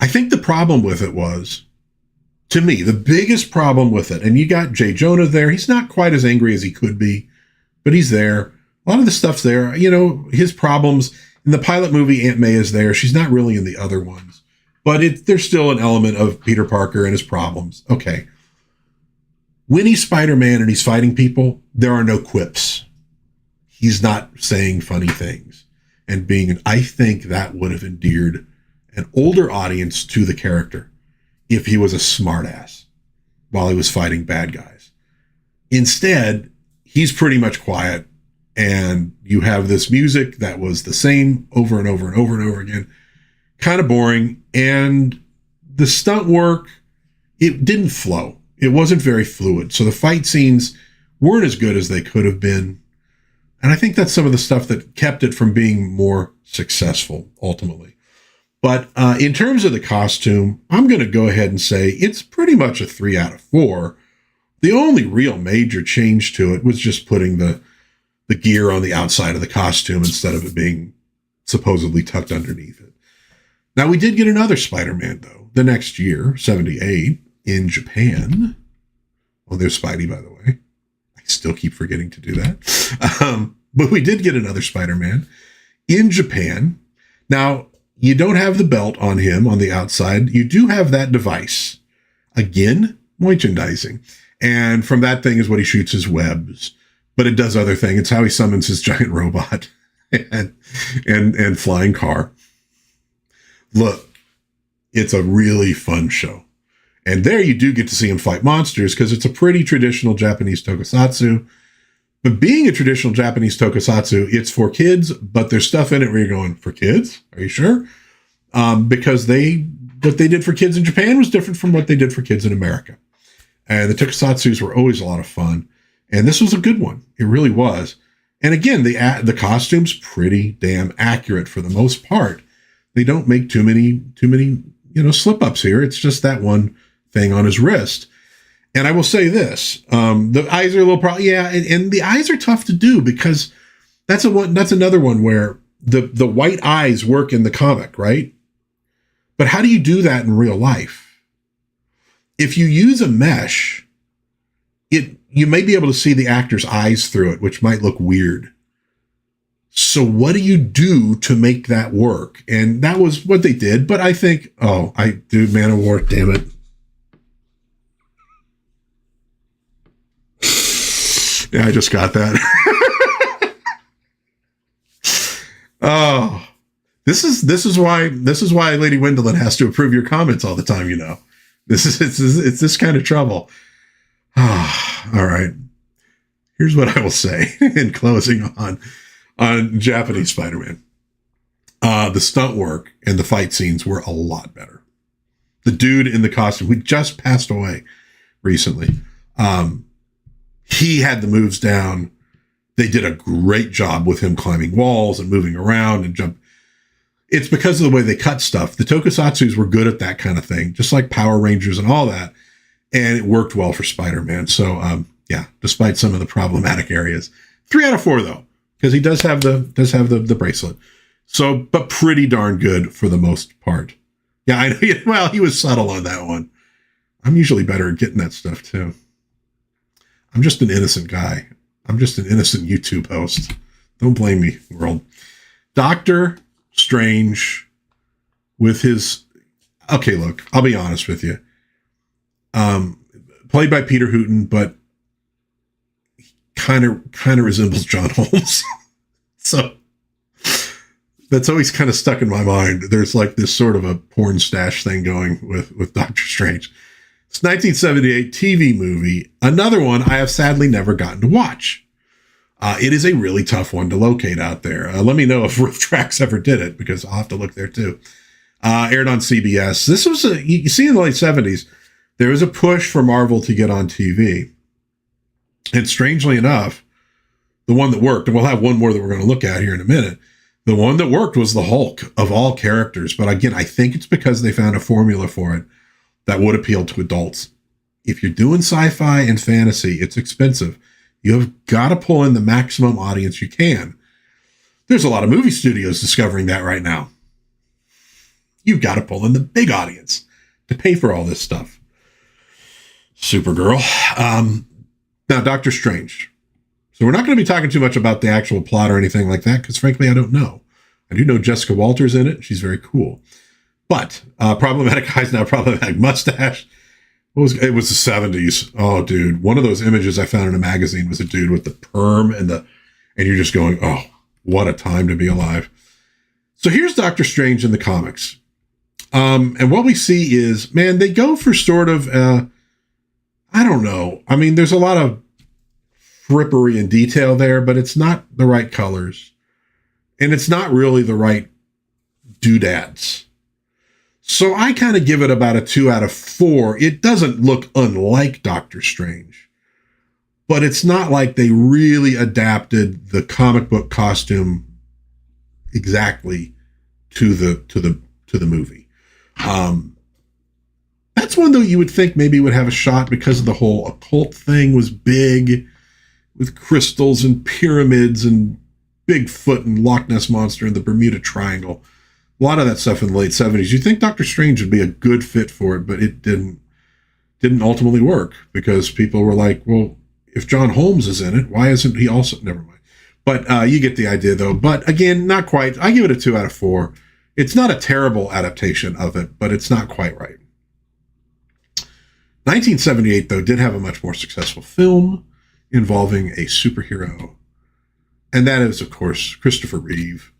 Speaker 1: I think the problem with it was, to me, the biggest problem with it, and you got Jay Jonah there. He's not quite as angry as he could be, but he's there. A lot of the stuff's there. You know, his problems in the pilot movie, Aunt May is there. She's not really in the other ones, but there's still an element of Peter Parker and his problems. Okay. When he's Spider-Man and he's fighting people, there are no quips. He's not saying funny things and I think that would have endeared an older audience to the character if he was a smartass while he was fighting bad guys. Instead, he's pretty much quiet, and you have this music that was the same over and over and over and over again, kind of boring, and the stunt work, it didn't flow. It wasn't very fluid. So the fight scenes weren't as good as they could have been. And I think that's some of the stuff that kept it from being more successful ultimately. But in terms of the costume, I'm going to go ahead and say it's pretty much a 3 out of 4. The only real major change to it was just putting the gear on the outside of the costume instead of it being supposedly tucked underneath it. Now, we did get another Spider-Man, though, the next year, 78, in Japan. Oh, there's Spidey, by the way. I still keep forgetting to do that. But we did get another Spider-Man in Japan. Now, you don't have the belt on him on the outside. You do have that device. Again, merchandising. And from that thing is what he shoots his webs. But it does other things. It's how he summons his giant robot and flying car. Look, it's a really fun show. And there you do get to see him fight monsters because it's a pretty traditional Japanese tokusatsu. But being a traditional Japanese tokusatsu, it's for kids, but there's stuff in it where you're going, for kids? Are you sure? Because what they did for kids in Japan was different from what they did for kids in America. And the tokusatsus were always a lot of fun. And this was a good one. It really was. And again, the costume's pretty damn accurate for the most part. They don't make too many, slip-ups here. It's just that one thing on his wrist. And I will say this, the eyes are a little problem. Yeah. And the eyes are tough to do because that's another one where the white eyes work in the comic, right? But how do you do that in real life? If you use a mesh, you may be able to see the actor's eyes through it, which might look weird. So what do you do to make that work? And that was what they did. But I think, Man of War, damn it. Yeah, I just got that. Oh, this is why Lady Wendelin has to approve your comments all the time. You know, it's this kind of trouble. All right. Here's what I will say in closing on Japanese Spider-Man. The stunt work and the fight scenes were a lot better. The dude in the costume, who just passed away recently, he had the moves down. They did a great job with him climbing walls and moving around and jump. It's because of the way they cut stuff. The tokusatsus were good at that kind of thing, just like Power Rangers and all that. And it worked well for Spider-Man. So, despite some of the problematic areas, 3 out of 4 though, because he does have the bracelet. So, but pretty darn good for the most part. Yeah, I know. Well, he was subtle on that one. I'm usually better at getting that stuff too. I'm just an innocent guy. I'm just an innocent YouTube host. Don't blame me, world. Doctor Strange with his... Okay, look, I'll be honest with you. Played by Peter Hooton, but kind of resembles John Holmes. So that's always kind of stuck in my mind. There's like this sort of a porn stash thing going with Doctor Strange. It's 1978 TV movie. Another one I have sadly never gotten to watch. It is a really tough one to locate out there. Let me know if Riff Tracks ever did it, because I'll have to look there too. Aired on CBS. This was you see in the late 70s, there was a push for Marvel to get on TV. And strangely enough, the one that worked, and we'll have one more that we're going to look at here in a minute, the one that worked was the Hulk of all characters. But again, I think it's because they found a formula for it that would appeal to adults. If you're doing sci-fi and fantasy, it's expensive. You have got to pull in the maximum audience you can. There's a lot of movie studios discovering that right now. You've got to pull in the big audience to pay for all this stuff. Supergirl. Now, Doctor Strange. So we're not going to be talking too much about the actual plot or anything like that, because frankly, I don't know. I do know Jessica Walter's in it. She's very cool. But problematic eyes, now problematic mustache. It was the 70s. Oh, dude. One of those images I found in a magazine was a dude with the perm and you're just going, oh, what a time to be alive. So here's Doctor Strange in the comics. And what we see is, man, they go for sort of, I don't know. I mean, there's a lot of frippery and detail there, but it's not the right colors. And it's not really the right doodads. So I kind of give it about a 2 out of 4. It doesn't look unlike Doctor Strange, but it's not like they really adapted the comic book costume exactly to the movie. That's one though you would think maybe would have a shot because of the whole occult thing was big with crystals and pyramids and Bigfoot and Loch Ness Monster and the Bermuda Triangle. A lot of that stuff in the late 70s. You think Doctor Strange would be a good fit for it, but it didn't ultimately work because people were like, well, if John Holmes is in it, why isn't he also? Never mind. But you get the idea though. But again, not quite. I give it a 2 out of 4. It's not a terrible adaptation of it, but it's not quite right. 1978 though did have a much more successful film involving a superhero. And that is, of course, Christopher Reeve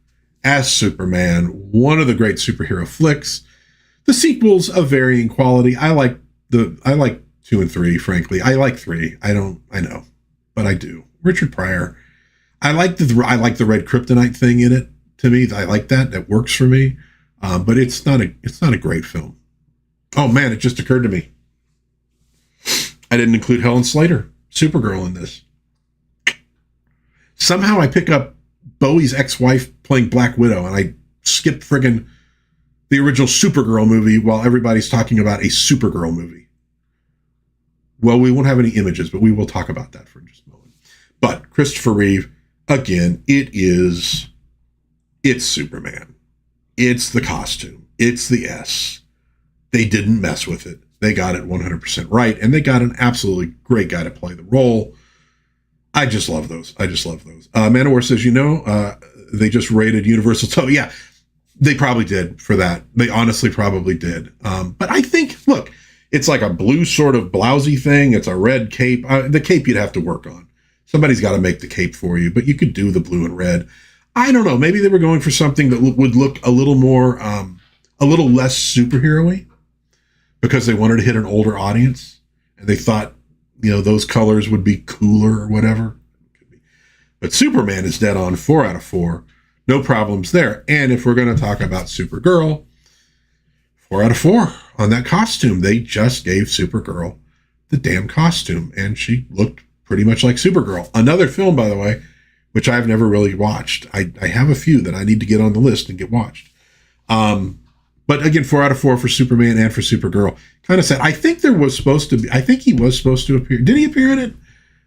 Speaker 1: as Superman, one of the great superhero flicks. The sequels of varying quality. I like 2 and 3, frankly. I like 3. I know, but I do. Richard Pryor. I like the red kryptonite thing in it. To me, I like that. That works for me. But it's not a great film. Oh man, it just occurred to me. I didn't include Helen Slater, Supergirl, in this. Somehow I pick up Bowie's ex-wife playing Black Widow, and I skip friggin' the original Supergirl movie while everybody's talking about a Supergirl movie. Well, we won't have any images, but we will talk about that for just a moment. But Christopher Reeve, again, it's Superman. It's the costume. It's the S. They didn't mess with it. They got it 100% right, and they got an absolutely great guy to play the role. I just love those. Manowar says, they just rated Universal. Yeah, they probably did for that. They honestly probably did. But I think, look, it's like a blue sort of blousey thing. It's a red cape. The cape you'd have to work on. Somebody's got to make the cape for you, but you could do the blue and red. I don't know. Maybe they were going for something that would look a little more, a little less superhero-y because they wanted to hit an older audience. And they thought, those colors would be cooler or whatever. But Superman is dead on 4 out of 4. No problems there. And if we're going to talk about Supergirl, 4 out of 4 on that costume. They just gave Supergirl the damn costume, and she looked pretty much like Supergirl. Another film, by the way, which I've never really watched. I have a few that I need to get on the list and get watched. But again, 4 out of 4 for Superman and for Supergirl. Kind of sad. I think he was supposed to appear. Did he appear in it?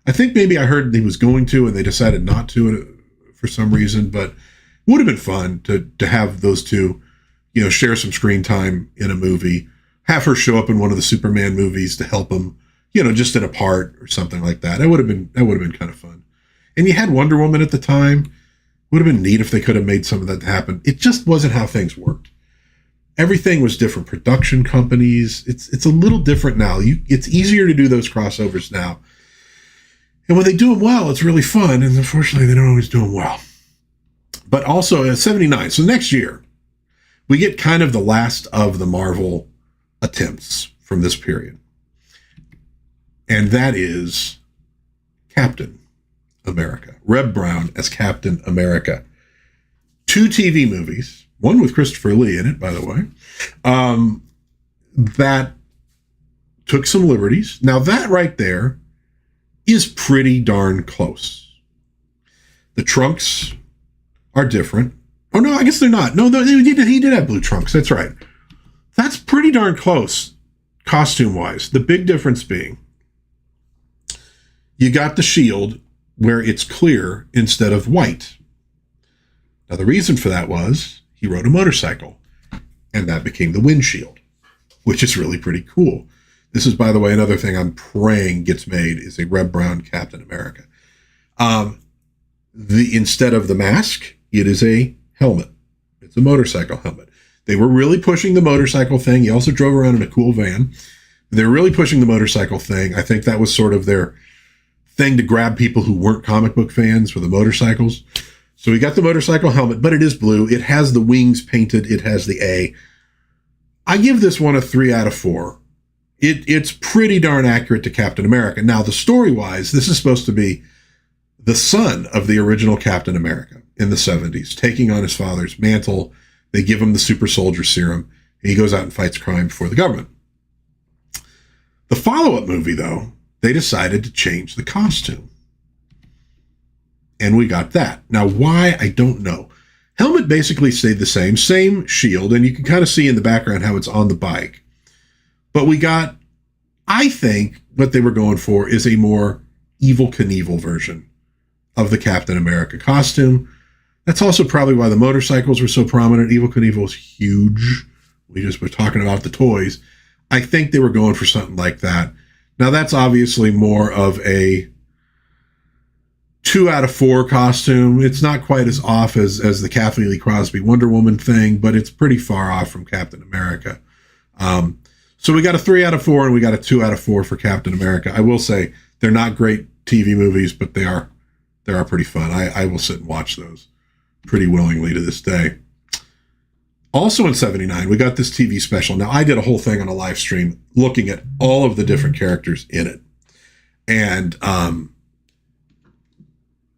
Speaker 1: I think maybe I heard he was going to, and they decided not to for some reason, but it would have been fun to have those two, share some screen time in a movie, have her show up in one of the Superman movies to help him, just in a part or something like that. That would have been kind of fun. And you had Wonder Woman at the time. Would have been neat if they could have made some of that happen. It just wasn't how things worked. Everything was different production companies. It's a little different now. It's easier to do those crossovers now. And when they do them well, it's really fun. And unfortunately, they don't always do them well. But also at 79, so next year, we get kind of the last of the Marvel attempts from this period. And that is Captain America. Reb Brown as Captain America. 2 TV movies, one with Christopher Lee in it, by the way, that took some liberties. Now that right there is pretty darn close. The trunks are different. Oh no, I guess they're not. No, he did have blue trunks. That's right. That's pretty darn close, costume-wise. The big difference being, you got the shield where it's clear instead of white. Now the reason for that was he rode a motorcycle, and that became the windshield, which is really pretty cool. This is, by the way, another thing I'm praying gets made is a Reb Brown Captain America. Instead of the mask, it is a helmet. It's a motorcycle helmet. They were really pushing the motorcycle thing. He also drove around in a cool van. They were really pushing the motorcycle thing. I think that was sort of their thing to grab people who weren't comic book fans for the motorcycles. So we got the motorcycle helmet, but it is blue. It has the wings painted. It has the A. I give this one a 3 out of 4. It's pretty darn accurate to Captain America. Now, the story-wise, this is supposed to be the son of the original Captain America in the 70s, taking on his father's mantle. They give him the super soldier serum, and he goes out and fights crime for the government. The follow-up movie, though, they decided to change the costume. And we got that. Now, why? I don't know. Helmet basically stayed the same shield, and you can kind of see in the background how it's on the bike. But we got, I think, what they were going for is a more Evel Knievel version of the Captain America costume. That's also probably why the motorcycles were so prominent. Evel Knievel is huge. We just were talking about the toys. I think they were going for something like that. Now, that's obviously more of a 2 out of 4 costume. It's not quite as off as the Kathleen Lee Crosby Wonder Woman thing, but it's pretty far off from Captain America. So we got a 3 out of 4 and we got a 2 out of 4 for Captain America. I will say they're not great TV movies, but they are pretty fun. I will sit and watch those pretty willingly to this day. Also in 79, we got this TV special. Now, I did a whole thing on a live stream looking at all of the different characters in it. And I'm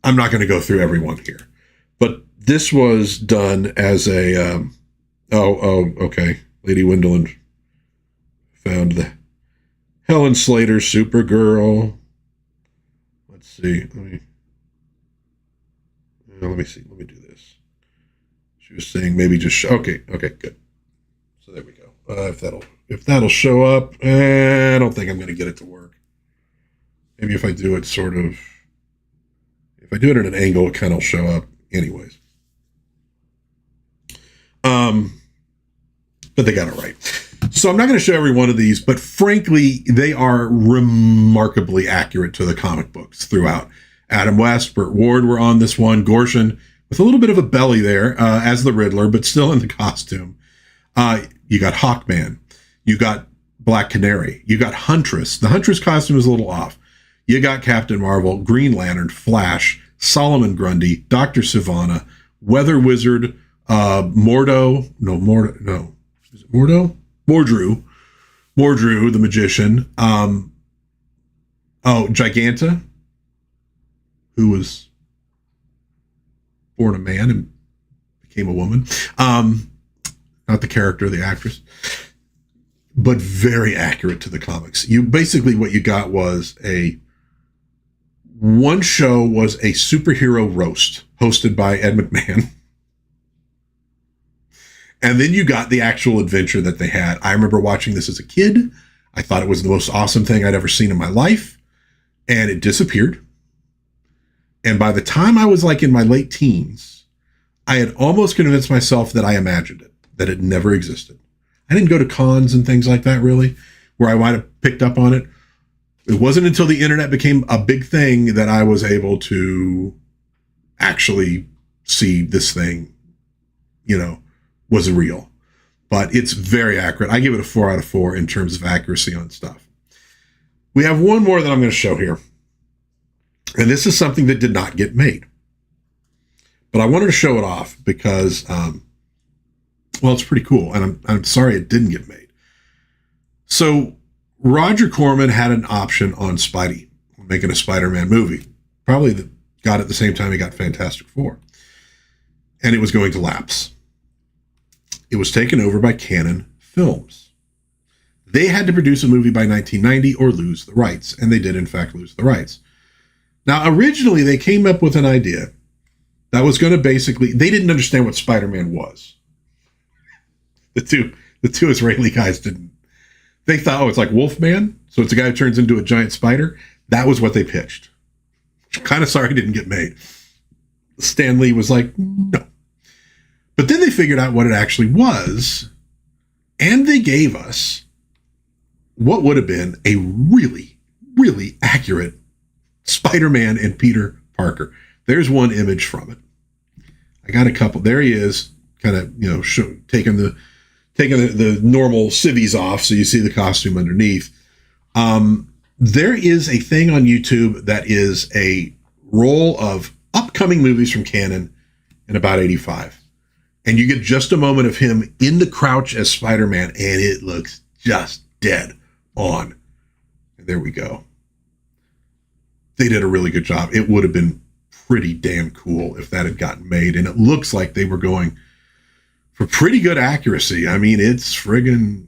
Speaker 1: not going to go through everyone here. But this was done as a... okay. Lady Wendelin found the Helen Slater Supergirl. Let's see. Let me see. Let me do this. She was saying maybe just okay, good. So there we go. If that'll show up, I don't think I'm going to get it to work. Maybe if I do it if I do it at an angle, it kind of will show up anyways. But they got it right. So I'm not going to show every one of these, but frankly, they are remarkably accurate to the comic books throughout. Adam West, Burt Ward were on this one. Gorshin, with a little bit of a belly there as the Riddler, but still in the costume. You got Hawkman. You got Black Canary. You got Huntress. The Huntress costume is a little off. You got Captain Marvel, Green Lantern, Flash, Solomon Grundy, Dr. Sivana, Weather Wizard, Mordru, the Magician. Giganta, who was born a man and became a woman. Not the character, the actress, but very accurate to the comics. What you got was one show was a superhero roast hosted by Ed McMahon. And then you got the actual adventure that they had. I remember watching this as a kid. I thought it was the most awesome thing I'd ever seen in my life. And it disappeared. And by the time I was like in my late teens, I had almost convinced myself that I imagined it, that it never existed. I didn't go to cons and things like that, really, where I might have picked up on it. It wasn't until the internet became a big thing that I was able to actually see this thing, was real. But it's very accurate. I give it a 4 out of 4 in terms of accuracy on stuff. We have one more that I'm going to show here. And this is something that did not get made. But I wanted to show it off because, it's pretty cool. And I'm sorry it didn't get made. So Roger Corman had an option on Spidey, making a Spider-Man movie. Probably got it at the same time he got Fantastic Four. And it was going to lapse. It was taken over by Canon Films. They had to produce a movie by 1990 or lose the rights, and they did, in fact, lose the rights. Now, originally, they came up with an idea that was going to basically, they didn't understand what Spider-Man was. The two Israeli guys didn't. They thought, oh, it's like Wolfman, so it's a guy who turns into a giant spider. That was what they pitched. Kind of sorry it didn't get made. Stan Lee was like, no. But then they figured out what it actually was, and they gave us what would have been a really, really accurate Spider-Man and Peter Parker. There's one image from it. I got a couple. There he is, kind of, taking the normal civvies off, so you see the costume underneath. There is a thing on YouTube that is a roll of upcoming movies from Canon in about 85. And you get just a moment of him in the crouch as Spider-Man, and it looks just dead on. And there we go. They did a really good job. It would have been pretty damn cool if that had gotten made. And it looks like they were going for pretty good accuracy. I mean, it's friggin',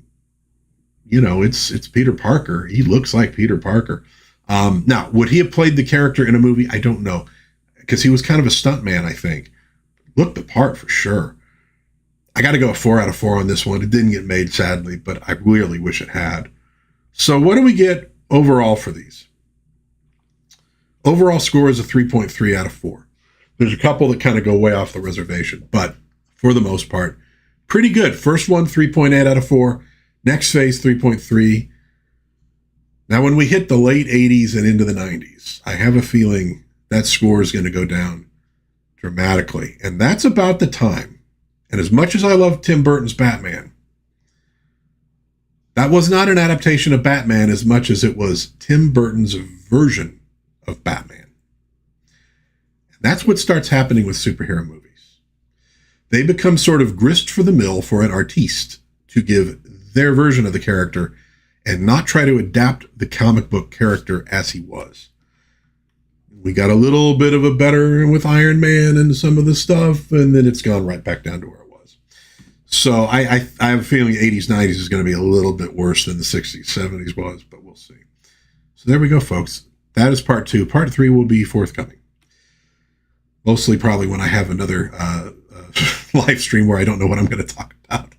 Speaker 1: it's Peter Parker. He looks like Peter Parker. Now, would he have played the character in a movie? I don't know, because he was kind of a stuntman, I think. Looked the part for sure. I got to go a 4 out of 4 on this one. It didn't get made, sadly, but I really wish it had. So what do we get overall for these? Overall score is a 3.3 out of 4. There's a couple that kind of go way off the reservation, but for the most part, pretty good. First one, 3.8 out of 4. Next phase, 3.3. Now, when we hit the late 80s and into the 90s, I have a feeling that score is going to go down dramatically. And that's about the time. And as much as I love Tim Burton's Batman, that was not an adaptation of Batman as much as it was Tim Burton's version of Batman. And that's what starts happening with superhero movies. They become sort of grist for the mill for an artiste to give their version of the character and not try to adapt the comic book character as he was. We got a little bit of a better with Iron Man and some of the stuff, and then it's gone right back down to where it was. So I have a feeling the 80s, 90s is going to be a little bit worse than the 60s, 70s was, but we'll see. So there we go, folks. That is part 2. Part 3 will be forthcoming. Mostly probably when I have another live stream where I don't know what I'm going to talk about.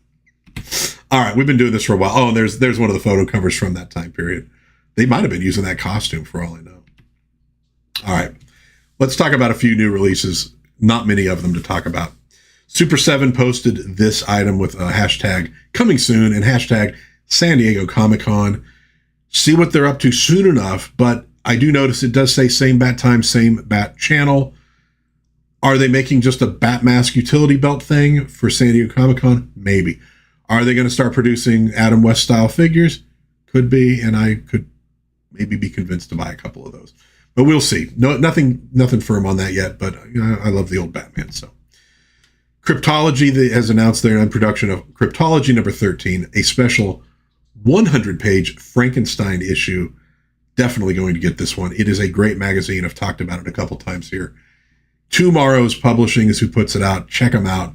Speaker 1: All right, we've been doing this for a while. Oh, and there's one of the photo covers from that time period. They might have been using that costume for all I know. All right, let's talk about a few new releases. Not many of them to talk about. Super 7 posted this item with a hashtag coming soon and hashtag San Diego Comic Con. See what they're up to soon enough, but I do notice it does say same bat time, same bat channel. Are they making just a bat mask utility belt thing for San Diego Comic Con? Maybe. Are they going to start producing Adam West style figures? Could be, and I could maybe be convinced to buy a couple of those. But we'll see. No, nothing firm on that yet, but I love the old Batman. So, Cryptology has announced they're in production of Cryptology number 13, a special 100-page Frankenstein issue. Definitely going to get this one. It is a great magazine. I've talked about it a couple times here. Tomorrow's Publishing is who puts it out. Check them out.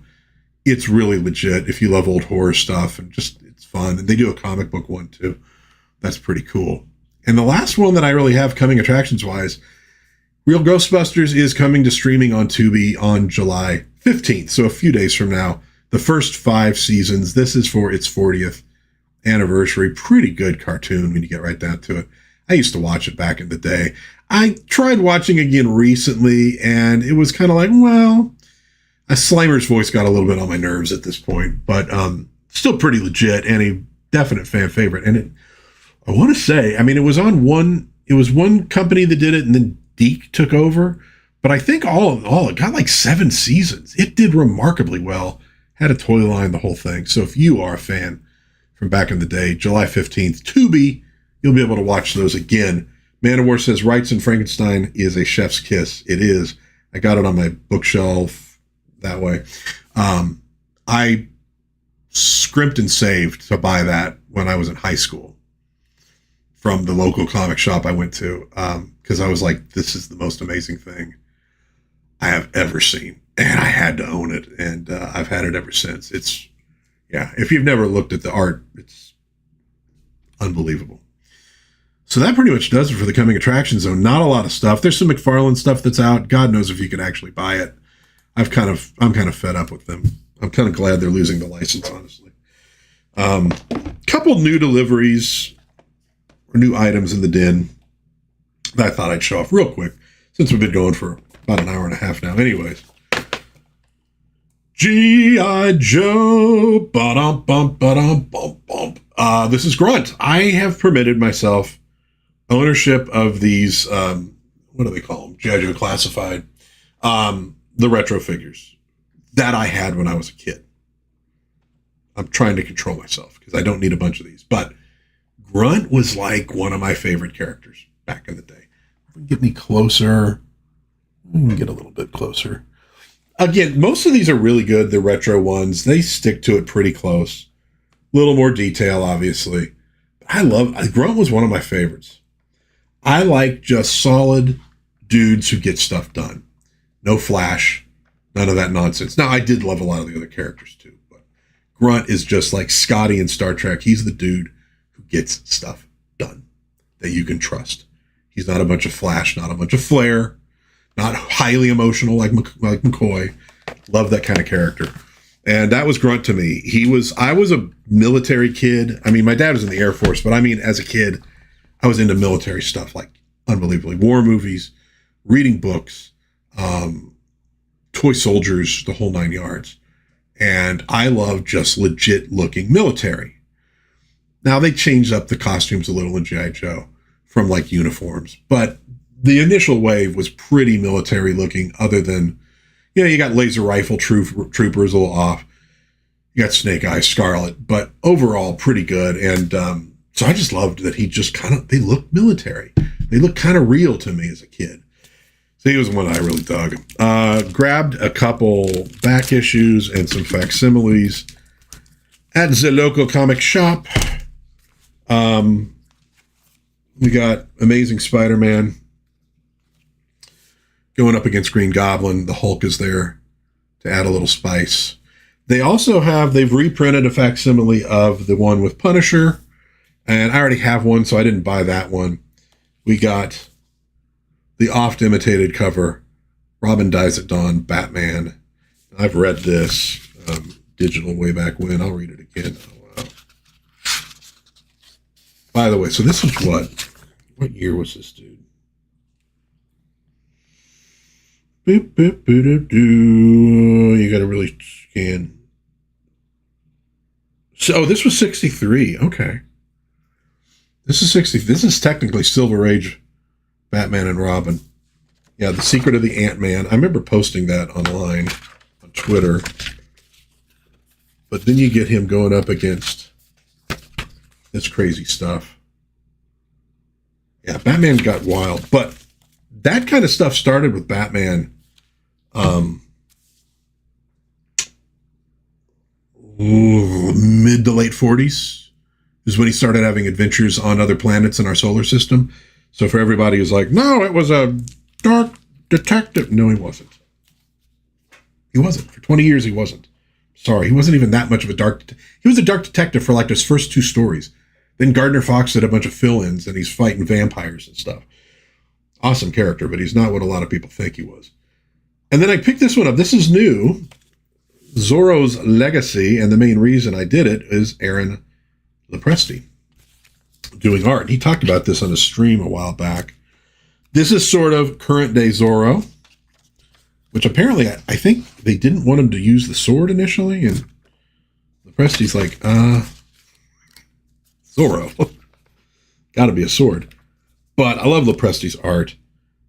Speaker 1: It's really legit if you love old horror stuff, and just it's fun. And they do a comic book one too. That's pretty cool. And the last one that I really have coming attractions-wise, Real Ghostbusters is coming to streaming on Tubi on July 15th, so a few days from now. The first 5 seasons. This is for its 40th anniversary. Pretty good cartoon when you get right down to it. I used to watch it back in the day. I tried watching again recently, and it was kind of like, well, Slimer's voice got a little bit on my nerves at this point, but still pretty legit and a definite fan favorite. And I want to say, I mean, it was one company that did it, and then Deke took over. But I think all it got like 7 seasons. It did remarkably well. Had a toy line, the whole thing. So if you are a fan from back in the day, July 15th, Tubi, you'll be able to watch those again. Man of War says Wrights and Frankenstein is a chef's kiss. It is. I got it on my bookshelf that way. I scrimped and saved to buy that when I was in high school from the local comic shop I went to, because I was like, this is the most amazing thing I have ever seen. And I had to own it, and I've had it ever since. It's, yeah, if you've never looked at the art, unbelievable. So that pretty much does it for the coming attraction zone. Not a lot of stuff. There's some McFarlane stuff that's out. God knows if you could actually buy it. I'm kind of fed up with them. I'm kind of glad they're losing the license, honestly. Couple new deliveries or new items in the den that I thought I'd show off real quick since we've been going for about an hour and a half now. Anyways. G.I. Joe. Ba-dum-bum, ba-dum-bum, bum. This is Grunt. I have permitted myself ownership of these, what do they call them? G.I. Joe Classified. The retro figures that I had when I was a kid. I'm trying to control myself because I don't need a bunch of these. But Grunt was like one of my favorite characters back in the day. Get me closer. Get a little bit closer. Again, most of these are really good. The retro ones, they stick to it pretty close. A little more detail, obviously. Grunt was one of my favorites. I like just solid dudes who get stuff done. No flash, none of that nonsense. Now, I did love a lot of the other characters too, but Grunt is just like Scotty in Star Trek. He's the dude who gets stuff done that you can trust. He's not a bunch of flash, not a bunch of flair, not highly emotional like McCoy. Love that kind of character. And that was Grunt to me. I was a military kid. I mean, my dad was in the Air Force, but I mean, as a kid, I was into military stuff, like unbelievably. War movies, reading books, toy soldiers, the whole 9 yards. And I love just legit looking military. Now they changed up the costumes a little in G.I. Joe from like uniforms, but the initial wave was pretty military looking, other than, you got laser rifle troopers a little off. You got Snake Eyes, Scarlet, but overall pretty good. And so I just loved that he just they look military. They look kind of real to me as a kid. So he was one I really dug. Grabbed a couple back issues and some facsimiles at the local comic shop. We got Amazing Spider-Man going up against Green Goblin. The Hulk is there to add a little spice. They've reprinted a facsimile of the one with Punisher, and I already have one, so I didn't buy that one. We got the oft-imitated cover, Robin Dies at Dawn, Batman. I've read this digital way back when. I'll read it again. Oh, wow. By the way, so this was what year was this, dude? Boop, boop, boop, doop, doo. You got to really scan. So this was 63. Okay. This is 60. This is technically Silver Age Batman and Robin. Yeah, The Secret of the Ant-Man. I remember posting that online on Twitter. But then you get him going up against this crazy stuff. Yeah, Batman got wild. But that kind of stuff started with Batman mid to late 40s is when he started having adventures on other planets in our solar system. So for everybody who's like, no, it was a dark detective. No, he wasn't. He wasn't. For 20 years, he wasn't. Sorry, he wasn't even that much of a he was a dark detective for like his first 2 stories. Then Gardner Fox did a bunch of fill-ins and he's fighting vampires and stuff. Awesome character, but he's not what a lot of people think he was. And then I picked this one up. This is new. Zorro's Legacy, and the main reason I did it is Aaron Lopresti doing art. He talked about this on a stream a while back. This is sort of current day Zorro, which apparently I think they didn't want him to use the sword initially, and Lopresti's like, Zorro. Gotta be a sword. But I love Lopresti's art,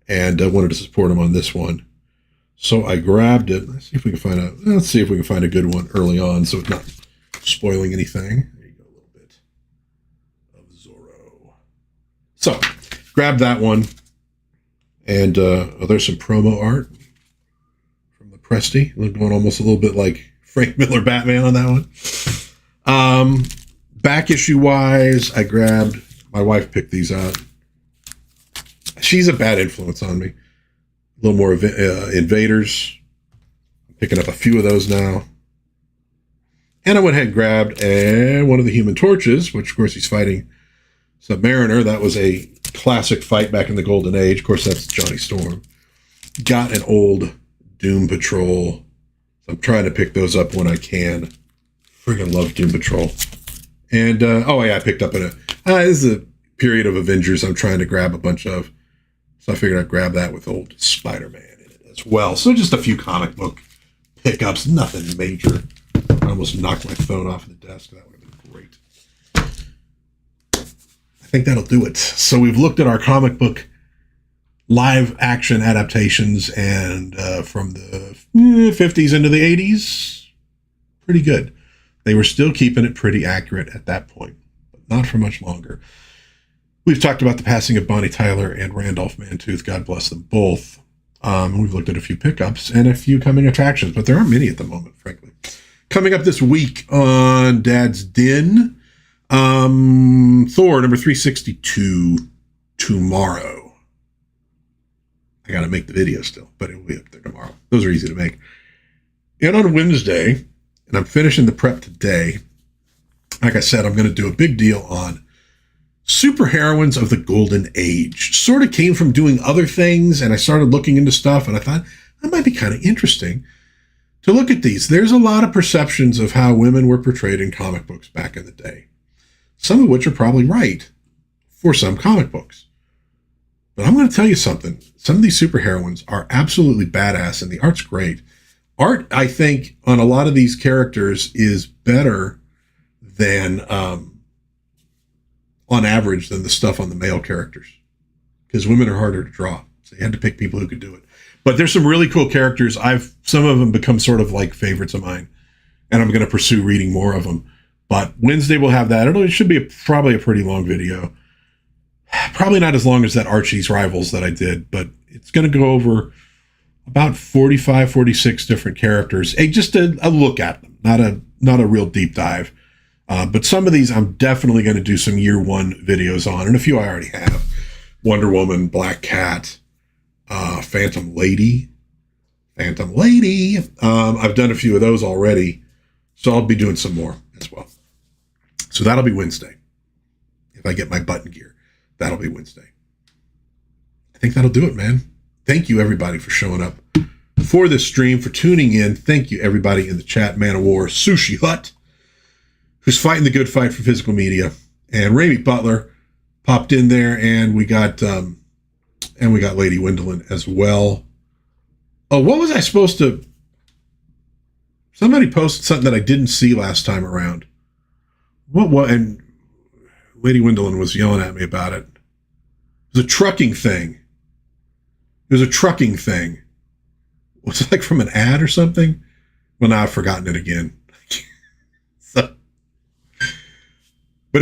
Speaker 1: and I wanted to support him on this one. So I grabbed it. Let's see if we can find a good one early on, so it's not spoiling anything. There you go, a little bit of Zorro. So, grab that one. And there's some promo art from Lopresti. Going almost a little bit like Frank Miller Batman on that one. Back issue wise, I grabbed, my wife picked these out. She's a bad influence on me. A little more Invaders. I'm picking up a few of those now. And I went ahead and grabbed one of the Human Torches, which of course he's fighting Submariner, that was a classic fight back in the Golden Age. Of course, that's Johnny Storm. Got an old Doom Patrol. I'm trying to pick those up when I can. Friggin' love Doom Patrol. And, I picked up this is a period of Avengers I'm trying to grab a bunch of. So I figured I'd grab that with old Spider-Man in it as well. So just a few comic book pickups, nothing major. I almost knocked my phone off the desk. That would have been great. I think that'll do it. So we've looked at our comic book live action adaptations, and from the 50s into the 80s, pretty good. They were still keeping it pretty accurate at that point, but not for much longer. We've talked about the passing of Bonnie Tyler and Randolph Mantooth. God bless them both. We've looked at a few pickups and a few coming attractions, but there aren't many at the moment, frankly. Coming up this week on Dad's Den, Thor number 362 tomorrow. I got to make the video still, but it will be up there tomorrow. Those are easy to make. And on Wednesday, and I'm finishing the prep today, like I said, I'm going to do a big deal on superheroines of the Golden Age. Sort of came from doing other things, and I started looking into stuff, and I thought that might be kind of interesting to look at these. There's a lot of perceptions of how women were portrayed in comic books back in the day, some of which are probably right for some comic books. But I'm going to tell you something. Some of these superheroines are absolutely badass, and the art's great. Art, I think, on a lot of these characters is better than, on average, than the stuff on the male characters. Because women are harder to draw. So you had to pick people who could do it. But there's some really cool characters. Some of them become sort of like favorites of mine, and I'm going to pursue reading more of them. But Wednesday we'll have that. It should be probably a pretty long video. Probably not as long as that Archie's Rivals that I did, but it's going to go over about 45, 46 different characters. Just a look at them, not a real deep dive. But some of these I'm definitely going to do some year one videos on, and a few I already have. Wonder Woman, Black Cat, Phantom Lady. I've done a few of those already, so I'll be doing some more as well. So that'll be Wednesday. If I get my button gear, that'll be Wednesday. I think that'll do it, man. Thank you, everybody, for showing up for this stream, for tuning in. Thank you, everybody in the chat. Man of War, Sushi Hut, who's fighting the good fight for physical media, and Ramey Butler popped in there, and we got Lady Wendelin as well. Oh, what was I supposed to? Somebody posted something that I didn't see last time around. What? And Lady Wendelin was yelling at me about it. It was a trucking thing. Was it like from an ad or something? Well, now I've forgotten it again. But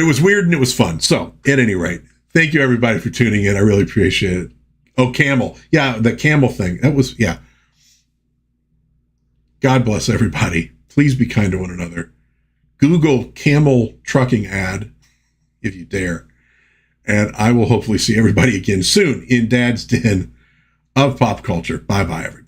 Speaker 1: it was weird and it was fun. So, at any rate, thank you, everybody, for tuning in. I really appreciate it. Oh, camel. Yeah, the camel thing. That was, yeah. God bless everybody. Please be kind to one another. Google camel trucking ad, if you dare. And I will hopefully see everybody again soon in Dad's Den of Pop Culture. Bye-bye, everybody.